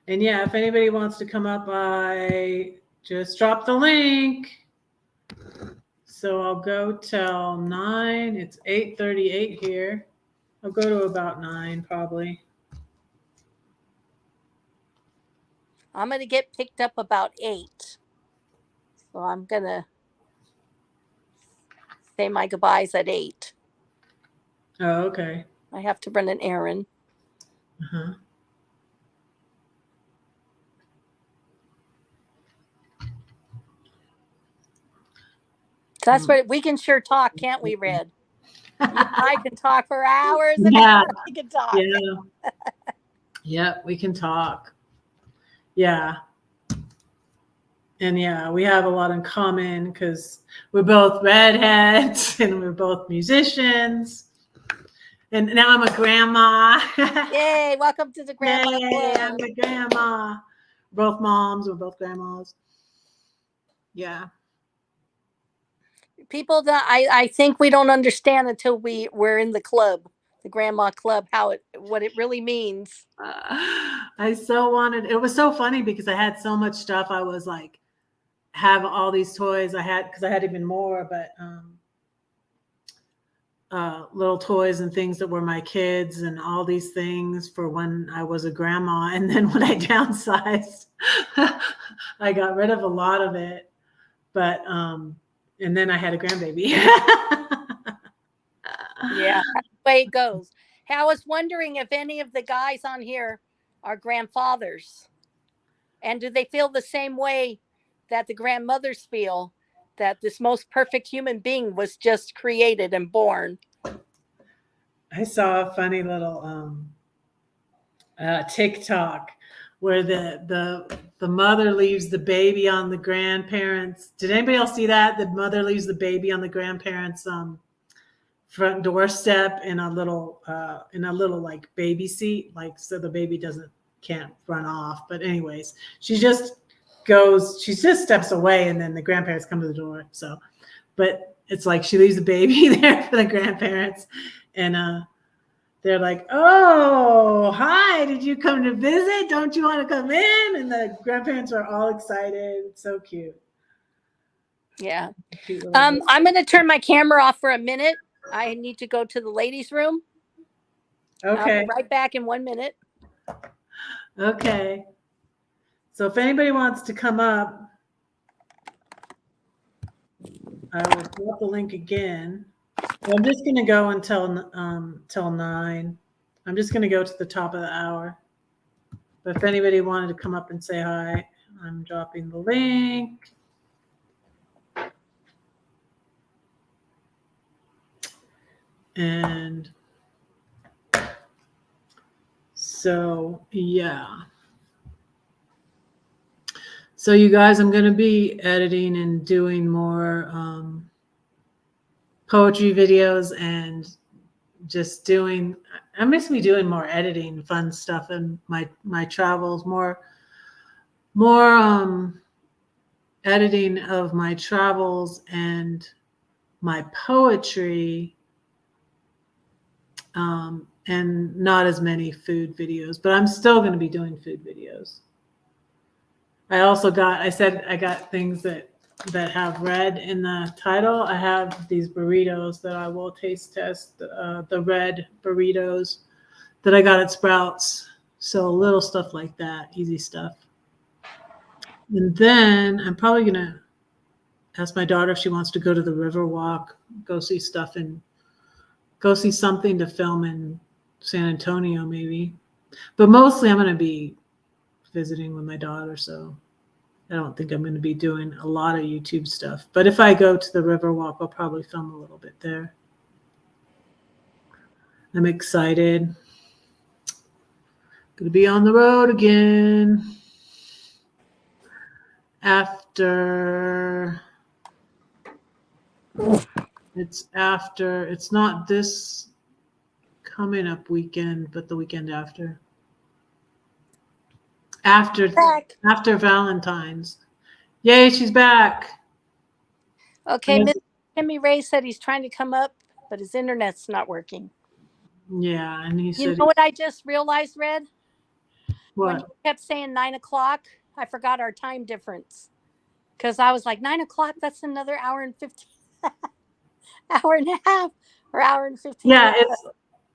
And yeah, if anybody wants to come up, I just drop the link. So I'll go till 9. It's 8:38 here. I'll go to about 9 probably. I'm going to get picked up about 8. So I'm going to say my goodbyes at 8. Oh, okay. I have to run an errand. Uh-huh. That's what we can sure talk, can't we, Red? You and I can talk for hours and Yeah. hours. We can talk. Yeah. Yeah, we can talk. Yeah. And yeah, we have a lot in common because we're both redheads and we're both musicians. And now I'm a grandma. Yay, welcome to the Grandma Yay, Club. I'm the grandma. Both moms, we're both grandmas. Yeah. People that I think we don't understand until we're in the club, the Grandma Club, what it really means. I so wanted, it was so funny because I had so much stuff. I was like, have all these toys because I had even more, but little toys and things that were my kids and all these things for when I was a grandma. And then when I downsized, I got rid of a lot of it. But and then I had a grandbaby. Yeah, that's the way it goes. Hey, I was wondering if any of the guys on here are grandfathers. And do they feel the same way that the grandmothers feel, that this most perfect human being was just created and born? I saw a funny little TikTok where the mother leaves the baby on the grandparents. Did anybody else see that? The mother leaves the baby on the grandparents' front doorstep in a little like baby seat, like so the baby can't run off. But anyways, she just steps away, and then the grandparents come to the door. So, but it's like she leaves the baby there for the grandparents, and they're like, "Oh, hi! Did you come to visit? Don't you want to come in?" And the grandparents are all excited. It's so cute. Yeah. Cute little I'm going to turn my camera off for a minute. I need to go to the ladies' room. I'll Okay. be right back in 1 minute. Okay. So if anybody wants to come up, I will drop the link again. Well, I'm just going to go until till 9. I'm just going to go to the top of the hour. But if anybody wanted to come up and say hi, I'm dropping the link. And so, yeah. So you guys, I'm going to be editing and doing more poetry videos and just doing, I'm just be doing more editing, fun stuff in my travels, more editing of my travels and my poetry, and not as many food videos, but I'm still going to be doing food videos. I said I got things that have red in the title. I have these burritos that I will taste test, the red burritos that I got at Sprouts. So little stuff like that, easy stuff. And then I'm probably going to ask my daughter if she wants to go to the Riverwalk, go see something to film in San Antonio maybe. But mostly I'm going to be visiting with my daughter, so I don't think I'm going to be doing a lot of YouTube stuff. But if I go to the Riverwalk, I'll probably film a little bit there. I'm excited. Going to be on the road again. It's not this coming up weekend, but the weekend after. After Valentine's. Yay, she's back. Okay, Miss Timmy Ray said he's trying to come up, but his internet's not working. Yeah, and he said, you know what I just realized, Red? What? When you kept saying 9 o'clock, I forgot our time difference. Because I was like, 9 o'clock, that's another hour and 15, hour and a half, or hour and 15 Yeah, minutes. it's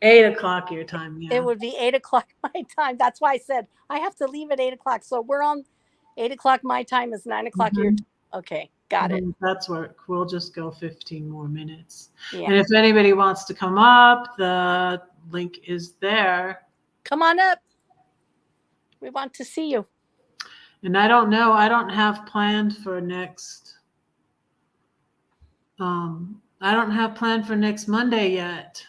8 o'clock your time. Yeah. It would be 8 o'clock my time. That's why I said I have to leave at 8 o'clock. So we're on 8 o'clock my time is 9 o'clock your time. Okay, got it. That's work. We'll just go 15 more minutes. Yeah. And if anybody wants to come up, the link is there. Come on up. We want to see you. And I don't know. I don't have planned for next. I don't have planned for next Monday yet.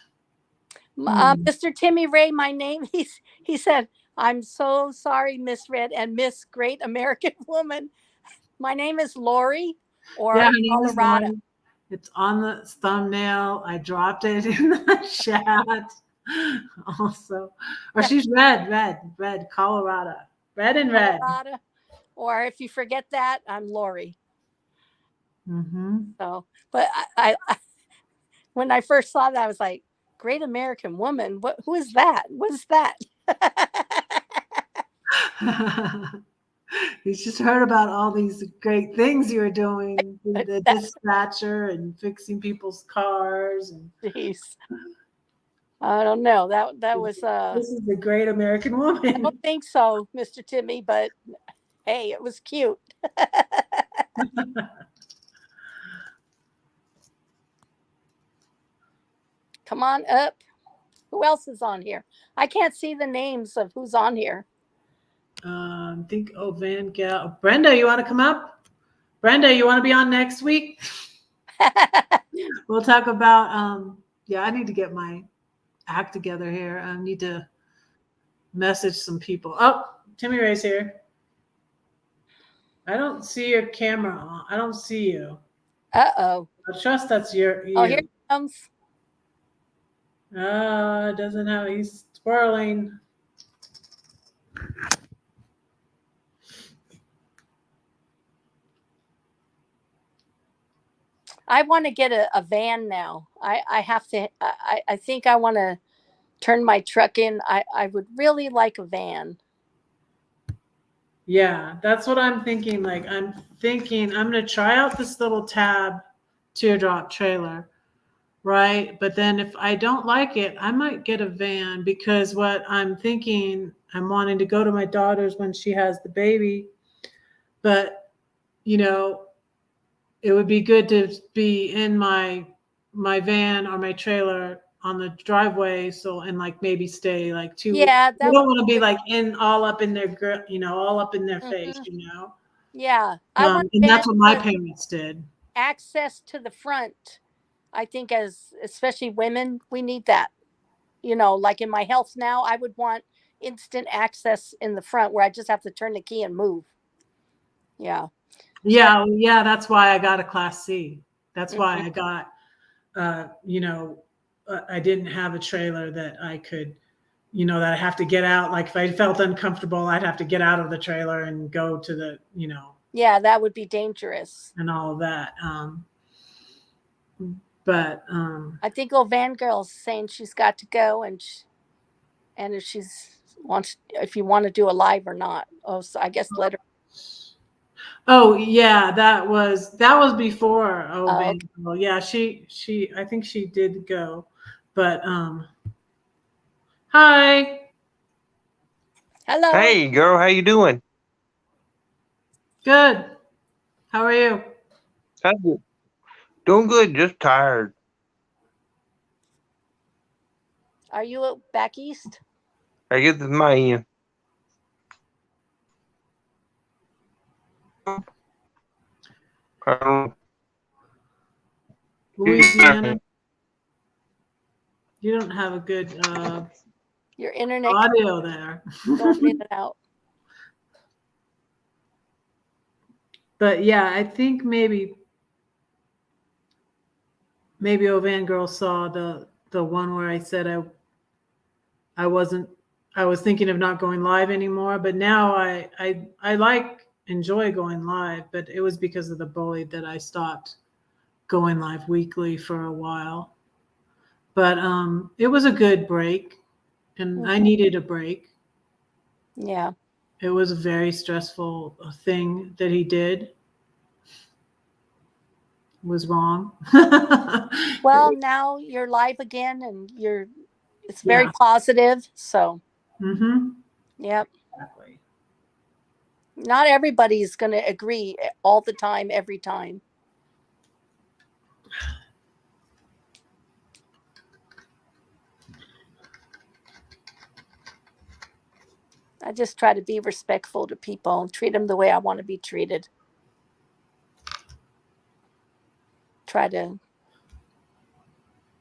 Mr. Timmy Ray, my name. He said, "I'm so sorry, Miss Red and Miss Great American Woman. My name is Lori, or Yeah, her name is Colorada." Lori. It's on the thumbnail. I dropped it in the chat. Also, or she's red, Colorado, red and red. Colorado. Or if you forget that, I'm Lori. So, but I when I first saw that, I was like, "Great American Woman. Who is that? What is that?" You just heard about all these great things you were doing, the dispatcher and fixing people's cars. And jeez, I don't know. That was. This is the Great American Woman. I don't think so, Mr. Timmy, but hey, it was cute. Come on up. Who else is on here? I can't see the names of who's on here. Think Van Gal. Brenda, you want to come up? Brenda, you want to be on next week? We'll talk about. Yeah, I need to get my act together here. I need to message some people. Oh, Timmy Ray's here. I don't see your camera on. I don't see you. Uh-oh. I trust that's you. Oh, here it comes. It doesn't have. He's twirling. I want to get a van now. I have to. I think I want to turn my truck in. I would really like a van. Yeah, that's what I'm thinking. Like, I'm thinking I'm going to try out this little tab teardrop trailer, right? But then if I don't like it, I might get a van, because what I'm thinking, I'm wanting to go to my daughter's when she has the baby. But, it would be good to be in my van or my trailer on the driveway, and like maybe stay like 2 weeks. Yeah, You don't want to be like all up in their all up in their face, Yeah, I want and that's what my parents did. Access to the front. I think especially women, we need that. Like in my health now, I would want instant access in the front where I just have to turn the key and move. Yeah. Yeah, that's why I got a Class C. That's why I got, I didn't have a trailer that I could, that I have to get out. Like if I felt uncomfortable, I'd have to get out of the trailer and go to the, Yeah, that would be dangerous. And all of that. But I think old Van Girl's saying she's got to go, and if you want to do a live or not. Oh, so I guess let her. Oh yeah, that was before. Okay. Well, yeah, she I think she did go, but hi. Hello. Hey girl, how you doing? Good. How are you? Doing good, just tired. Are you back east? I guess it's my end. Louisiana. You don't have a good your internet audio there. going in and out. But yeah, I think maybe Ovan Girl saw the one where I said I was thinking of not going live anymore, but now I enjoy going live, but it was because of the bully that I stopped going live weekly for a while. But it was a good break, and I needed a break. Yeah. It was a very stressful thing that he did. It was wrong. Well, now you're live again, and it's very positive. So. Yep. Exactly. Not everybody's going to agree all the time, every time. I just try to be respectful to people and treat them the way I want to be treated. Try to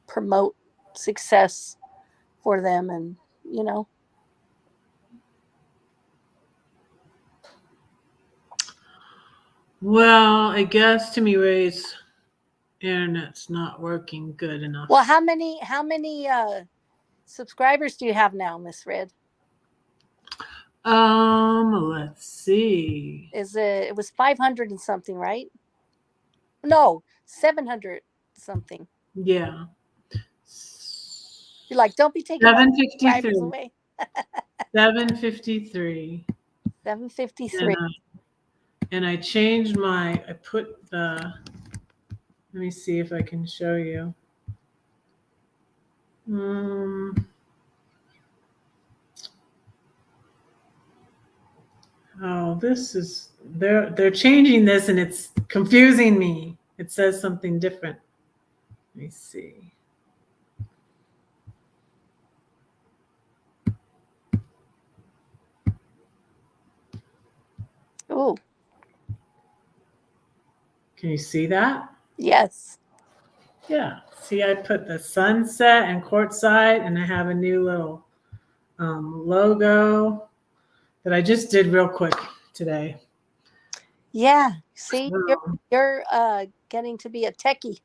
promote success for them, and Well, I guess Timmy Ray's internet's not working good enough. Well, how many subscribers do you have now, Miss Red? Let's see. It was 500 and something, right? No, 700 something. Yeah. You're like, don't be taking 753 away. 753. 753. And I changed I put let me see if I can show you. Oh, this is they're changing this and it's confusing me. It says something different. Let me see. Ooh, Can you see that? yes. Yeah. See, I put the sunset and courtside, and I have a new little logo that I just did real quick today. Yeah. See, So, you're getting to be a techie.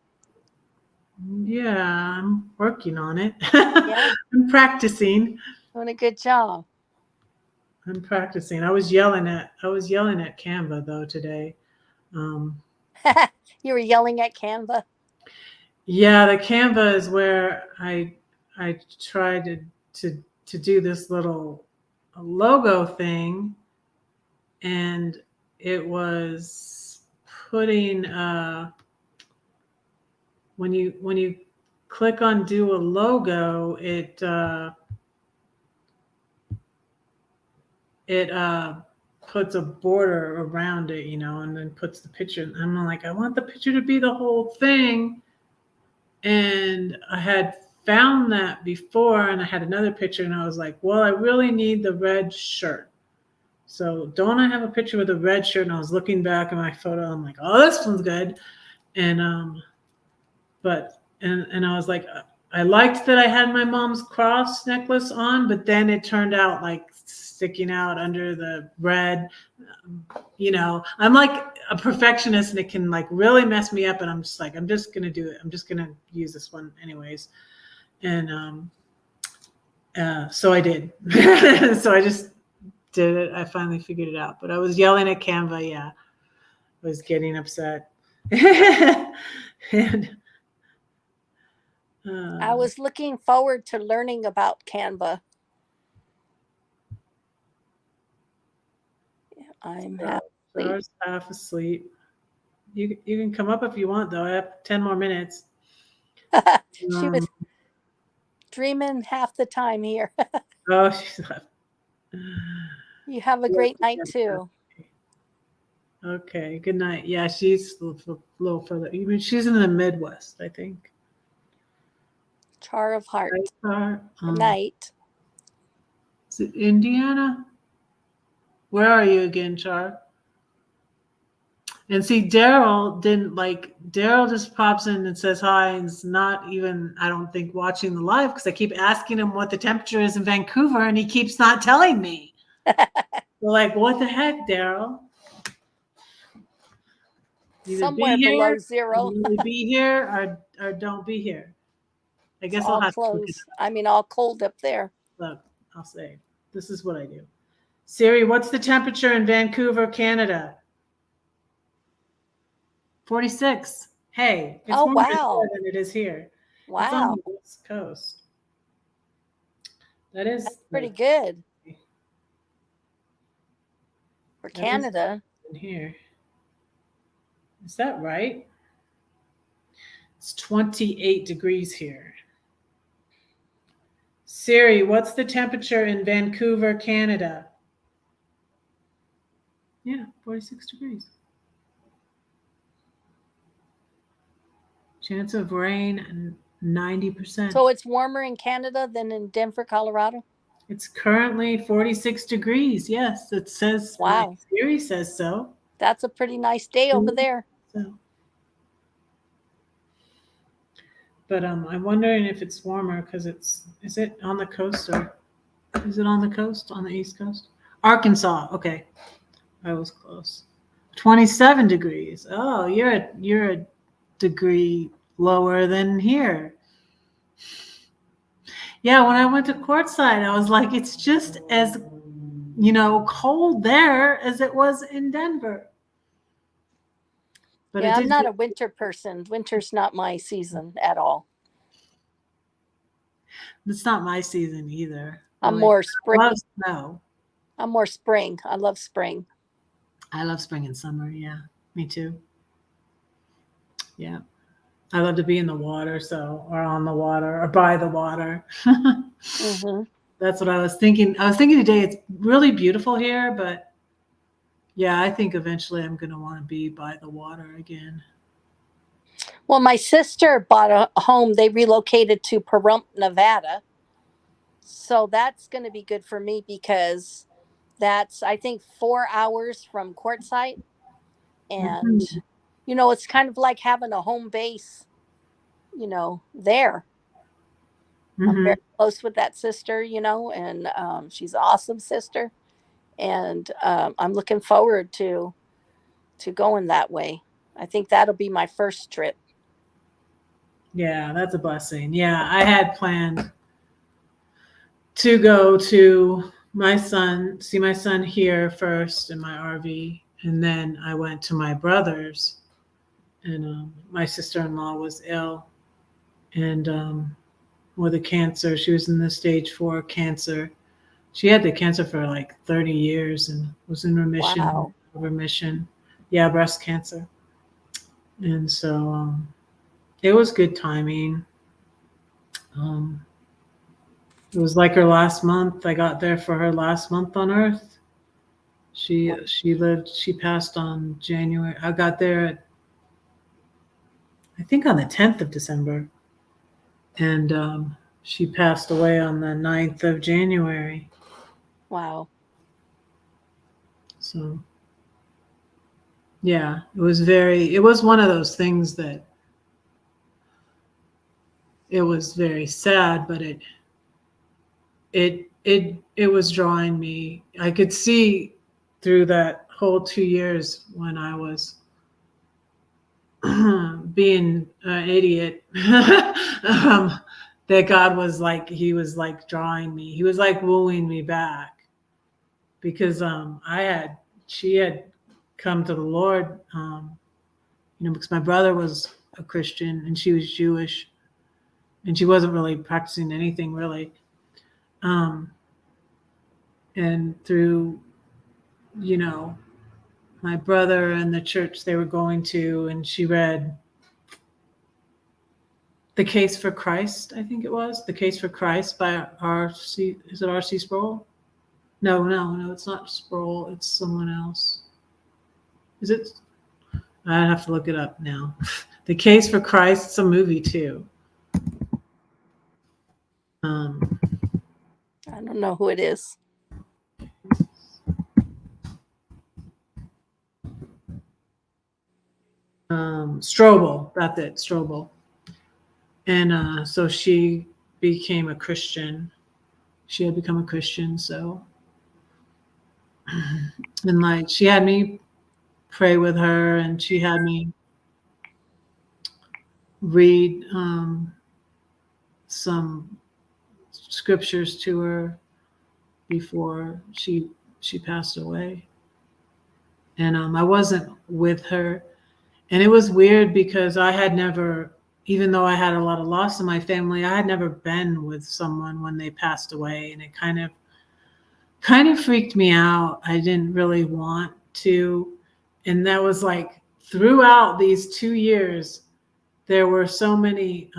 yeah, I'm working on it. Yeah. I'm practicing. Doing a good job. I'm practicing. I was yelling at Canva though today. Um, You were yelling at Canva. yeah, the Canva is where I tried to do this little logo thing, and it was putting when you click on do a logo, it puts a border around it, and then puts the picture. And I'm like, I want the picture to be the whole thing. And I had found that before, and I had another picture, and I was like, well, I really need the red shirt. So don't I have a picture with a red shirt? And I was looking back at my photo. I'm like, oh, this one's good. And and I was like, I liked that I had my mom's cross necklace on, but then it turned out like sticking out under the red. I'm like a perfectionist, and it can like really mess me up. And I'm just like, I'm just gonna do it. I'm just gonna use this one anyways. And so I did. So I just did it. I finally figured it out. But I was yelling at Canva. Yeah, I was getting upset. And I was looking forward to learning about Canva. I'm half asleep. Star's half asleep. You can come up if you want, though. I have 10 more minutes. She was dreaming half the time here. Oh, she's left. You have a great night too. Okay, good night. Yeah, she's a little further. She's in the Midwest, I think. Char of heart. Good night. Is it Indiana? Where are you again, Char? And see, Daryl just pops in and says hi, and is not even, I don't think, watching the live, because I keep asking him what the temperature is in Vancouver, and he keeps not telling me. We're like, what the heck, Daryl? Somewhere below zero. Really be here or don't be here. I guess I'll have to. All cold up there. Look, I'll say, this is what I do. Siri, what's the temperature in Vancouver, Canada? 46. Hey, it's warmer wow. than it is here. Wow. It's on the West Coast. That's pretty good for Canada. In here. Is that right? It's 28 degrees here. Siri, what's the temperature in Vancouver, Canada? Yeah, 46 degrees. Chance of rain, 90%. So it's warmer in Canada than in Denver, Colorado? It's currently 46 degrees. Yes, it says. Wow. Siri says so. That's a pretty nice day over there. So. But I'm wondering if it's warmer because is it on the coast, or is it on the coast, on the East Coast? Arkansas. Okay. I was close. 27 degrees. Oh, you're a degree lower than here. Yeah, when I went to courtside, I was like, it's just as, cold there as it was in Denver. But yeah, I'm not a winter person. Winter's not my season at all. It's not my season either. I'm more spring. I love snow. I'm more spring. I love spring. I love spring and summer. Yeah, me too. Yeah. I love to be in the water, or on the water, or by the water. Mm-hmm. That's what I was thinking. I was thinking today, it's really beautiful here, but yeah, I think eventually I'm going to want to be by the water again. Well, my sister bought a home. They relocated to Pahrump, Nevada. So that's going to be good for me because That's, I think, 4 hours from Quartzsite. And, Mhm. it's kind of like having a home base, there. I'm Mhm. very close with that sister, and she's an awesome sister. And I'm looking forward to going that way. I think that'll be my first trip. Yeah, that's a blessing. Yeah, I had planned to go to see my son here first in my RV, and then I went to my brother's, and my sister-in-law was ill, and with a cancer. She was in the stage 4 cancer. She had the cancer for like 30 years and was in Wow. remission. Yeah, breast cancer. And so it was good timing. Um, it was like her last month. I got there for her last month on Earth. She passed on January. I got there I think on the 10th of December, and she passed away on the 9th of January. Wow. So yeah, it was one of those things that it was very sad, but it was drawing me. I could see through that whole 2 years when I was being an idiot, that God was like, he was like drawing me. He was like wooing me back, because she had come to the Lord, because my brother was a Christian and she was Jewish, and she wasn't really practicing anything really. Um, and through, you know, my brother and the church they were going to, and she read The Case for Christ, I think it was. The Case for Christ by R.C. Is it R.C. Sproul? No, it's not Sproul. It's someone else. Is it? I have to look it up now. The Case for Christ. It's a movie too. Um, I don't know who it is. Strobel. That's it. Strobel. And so she became a Christian. She had become a Christian. So, and like she had me pray with her, and she had me read some scriptures to her before she passed away. And I wasn't with her, and it was weird because I had never, even though I had a lot of loss in my family, I had never been with someone when they passed away, and it kind of freaked me out. I didn't really want to, and that was like throughout these 2 years there were so many,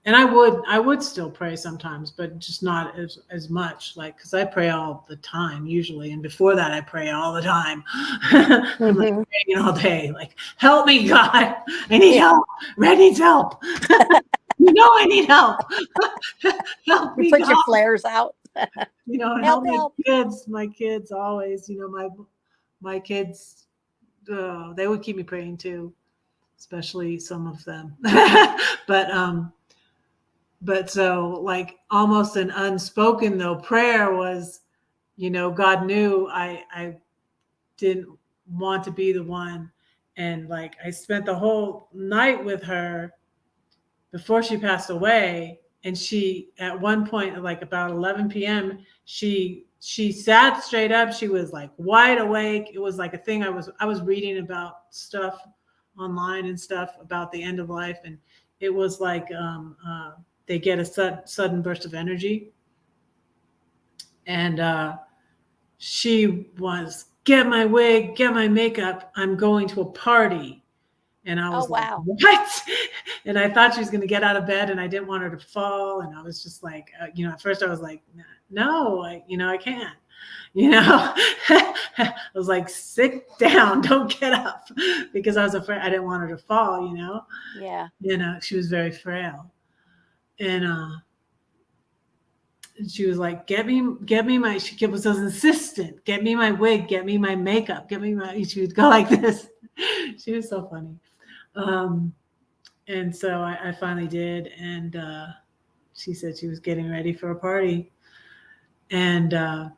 and I would still pray sometimes, but just not as much, like, because I pray all the time usually, and before that I pray all the time. I'm like Mhm. praying all day, like, help me God, I need Yeah. help. Red needs help. I need help. Help You me put your God. flares out. And Help, help help. my kids always, my kids, they would keep me praying too, especially some of them. but so like almost an unspoken though prayer was, God knew I didn't want to be the one. And like I spent the whole night with her before she passed away, and she at one point at like about 11 p.m. she sat straight up. She was like wide awake. It was like a thing. I was reading about stuff online and stuff about the end of life, and it was like they get a sudden burst of energy, and she was, get my wig, get my makeup, I'm going to a party. And I Oh, was like, wow. what? And I thought she was going to get out of bed, and I didn't want her to fall. And I was just like, at first I was like, no, I can't. I was like, sit down, don't get up, because I was afraid. I didn't want her to fall. Yeah. She was very frail, and she was like, get me my, she was an assistant, get me my wig, get me my makeup, get me my, she would go like this. She was so funny. And so I finally did. And she said she was getting ready for a party. And,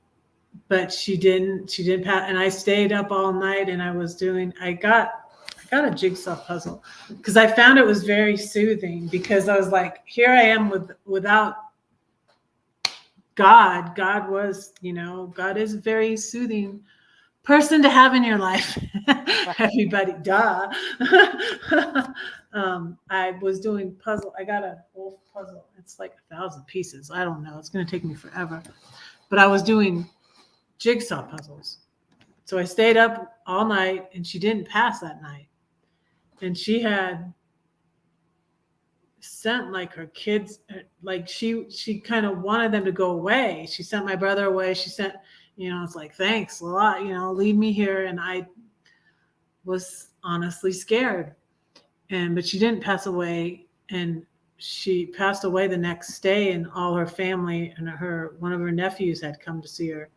but she didn't pass. And I stayed up all night and I got a jigsaw puzzle because I found it was very soothing, because I was like, here I am without God. God was, God is a very soothing person to have in your life. Everybody, duh. I was doing puzzle. I got a whole puzzle. It's like 1,000 pieces. I don't know. It's going to take me forever. But I was doing jigsaw puzzles. So I stayed up all night, and she didn't pass that night. And she had sent like her kids, like she kind of wanted them to go away. She sent my brother away. She sent, it's like, thanks a lot, leave me here. And I was honestly scared. But she didn't pass away. And she passed away the next day, and all her family and one of her nephews had come to see her,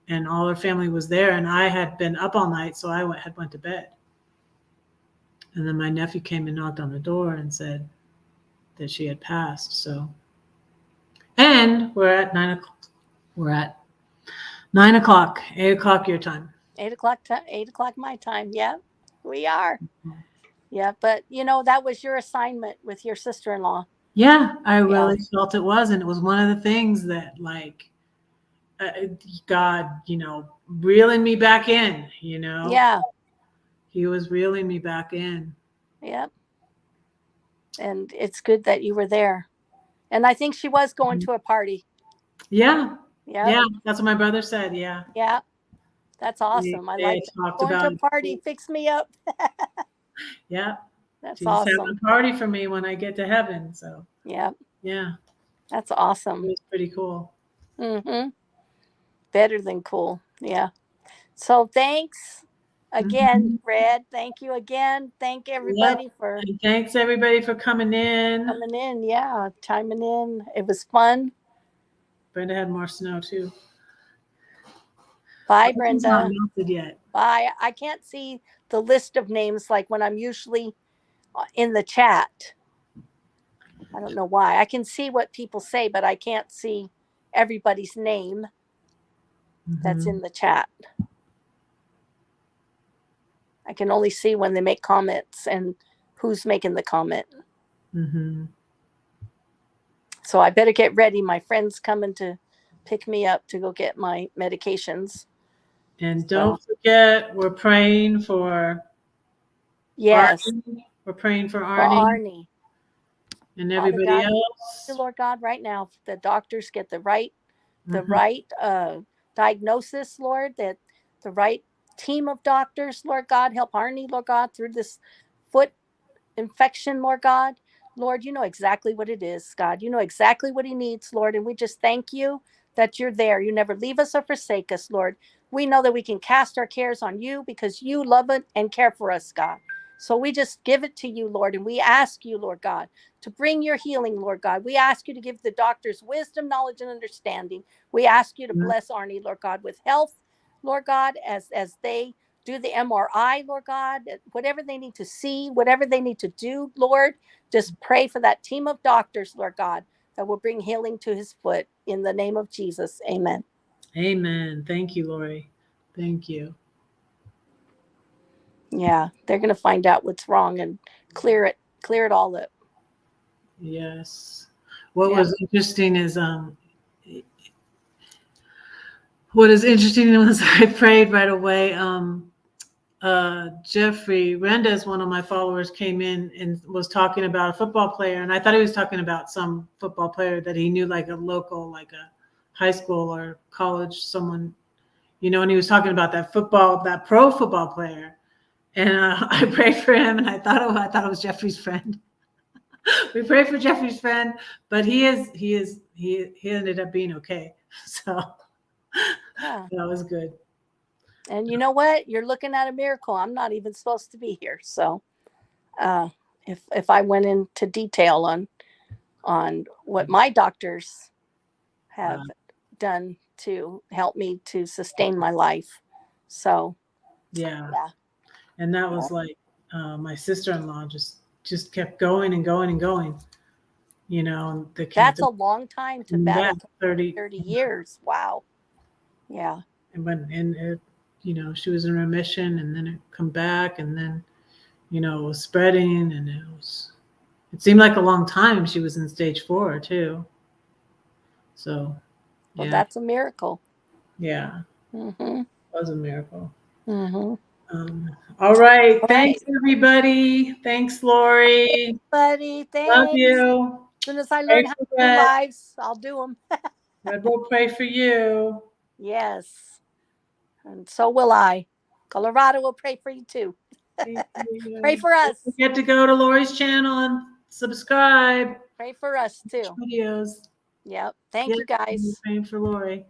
and all her family was there. And I had been up all night, so I went to bed. And then my nephew came and knocked on the door and said that she had passed. So, and we're at 9 o'clock. We're at 9 o'clock, 8 o'clock your time. 8 o'clock my time. Yeah, we are. Yeah, but that was your assignment with your sister-in-law. Yeah, I really felt it was. And it was one of the things that, like, God, reeling me back in, Yeah. He was reeling me back in. Yep. And it's good that you were there. And I think she was going to a party. Yeah. Yeah. Yeah. That's what my brother said. Yeah. Yeah. That's awesome. I like going to a party. Fix me up. Yeah. That's She's awesome. having a party for me when I get to heaven. So yeah. Yeah. That's awesome. It was pretty cool. Mm-hmm. Better than cool. Yeah. So thanks again, Red. Thank you again. Thank everybody for and thanks everybody for coming in. Yeah, chiming in. It was fun. Brenda had more snow too. Bye, Brenda. Not melted yet. Bye. I can't see the list of names like when I'm usually in the chat. I don't know why. I can see what people say, but I can't see everybody's name that's in the chat. I can only see when they make comments and who's making the comment. Mm-hmm. So I better get ready. My friend's coming to pick me up to go get my medications. And don't forget, we're praying for Arnie. We're praying for Arnie. And everybody God, else. Lord God, right now, the doctors get the right diagnosis, Lord, that the right team of doctors, Lord God, help Arnie, Lord God, through this foot infection, Lord God. Lord, you know exactly what it is, God. You know exactly what he needs, Lord. And we just thank you that you're there. You never leave us or forsake us, Lord. We know that we can cast our cares on you because you love it and care for us, God. So we just give it to you, Lord. And we ask you, Lord God, to bring your healing, Lord God. We ask you to give the doctors wisdom, knowledge, and understanding. We ask you to bless Arnie, Lord God, with health, Lord God, as they do the MRI, Lord God, whatever they need to see, whatever they need to do, Lord, just pray for that team of doctors, Lord God, that will bring healing to his foot in the name of Jesus. Amen. Amen. Thank you, Lori. Thank you. Yeah, they're going to find out what's wrong and clear it all up. Yes. What was interesting is what is interesting was I prayed right away. Jeffrey Rendez, one of my followers, came in and was talking about a football player, and I thought he was talking about some football player that he knew, like a local, like a high school or college, someone, and he was talking about that pro football player. And I prayed for him, and I thought it was Jeffrey's friend. We prayed for Jeffrey's friend, but he ended up being okay. So that was good. And you know what? You're looking at a miracle. I'm not even supposed to be here. So if I went into detail on what my doctors have done to help me to sustain my life. So, Yeah. yeah. And that was like my sister-in-law just kept going and going and going. You know, the That's cancer. a long time to Yeah, battle 30. 30 years. Wow. Yeah. And it, you know, she was in remission, and then it come back, and then, you know, it was spreading, and it seemed like a long time. She was in stage 4 too. So, Well, yeah, that's a miracle. yeah, Mm-hmm. it was a miracle. Mm-hmm. All right. All Thanks, right. everybody. Thanks, Lori. Buddy, Love thanks. you. As soon as I Pray learn how for to do Red. lives, I'll do them. Red will pray for you. Yes. And so will I. Colorado will pray for you too. Thank you. Pray for us. Don't forget to go to Lori's channel and subscribe. Pray for us too. Videos. Yep. Thank Yes, you guys. praying for Lori.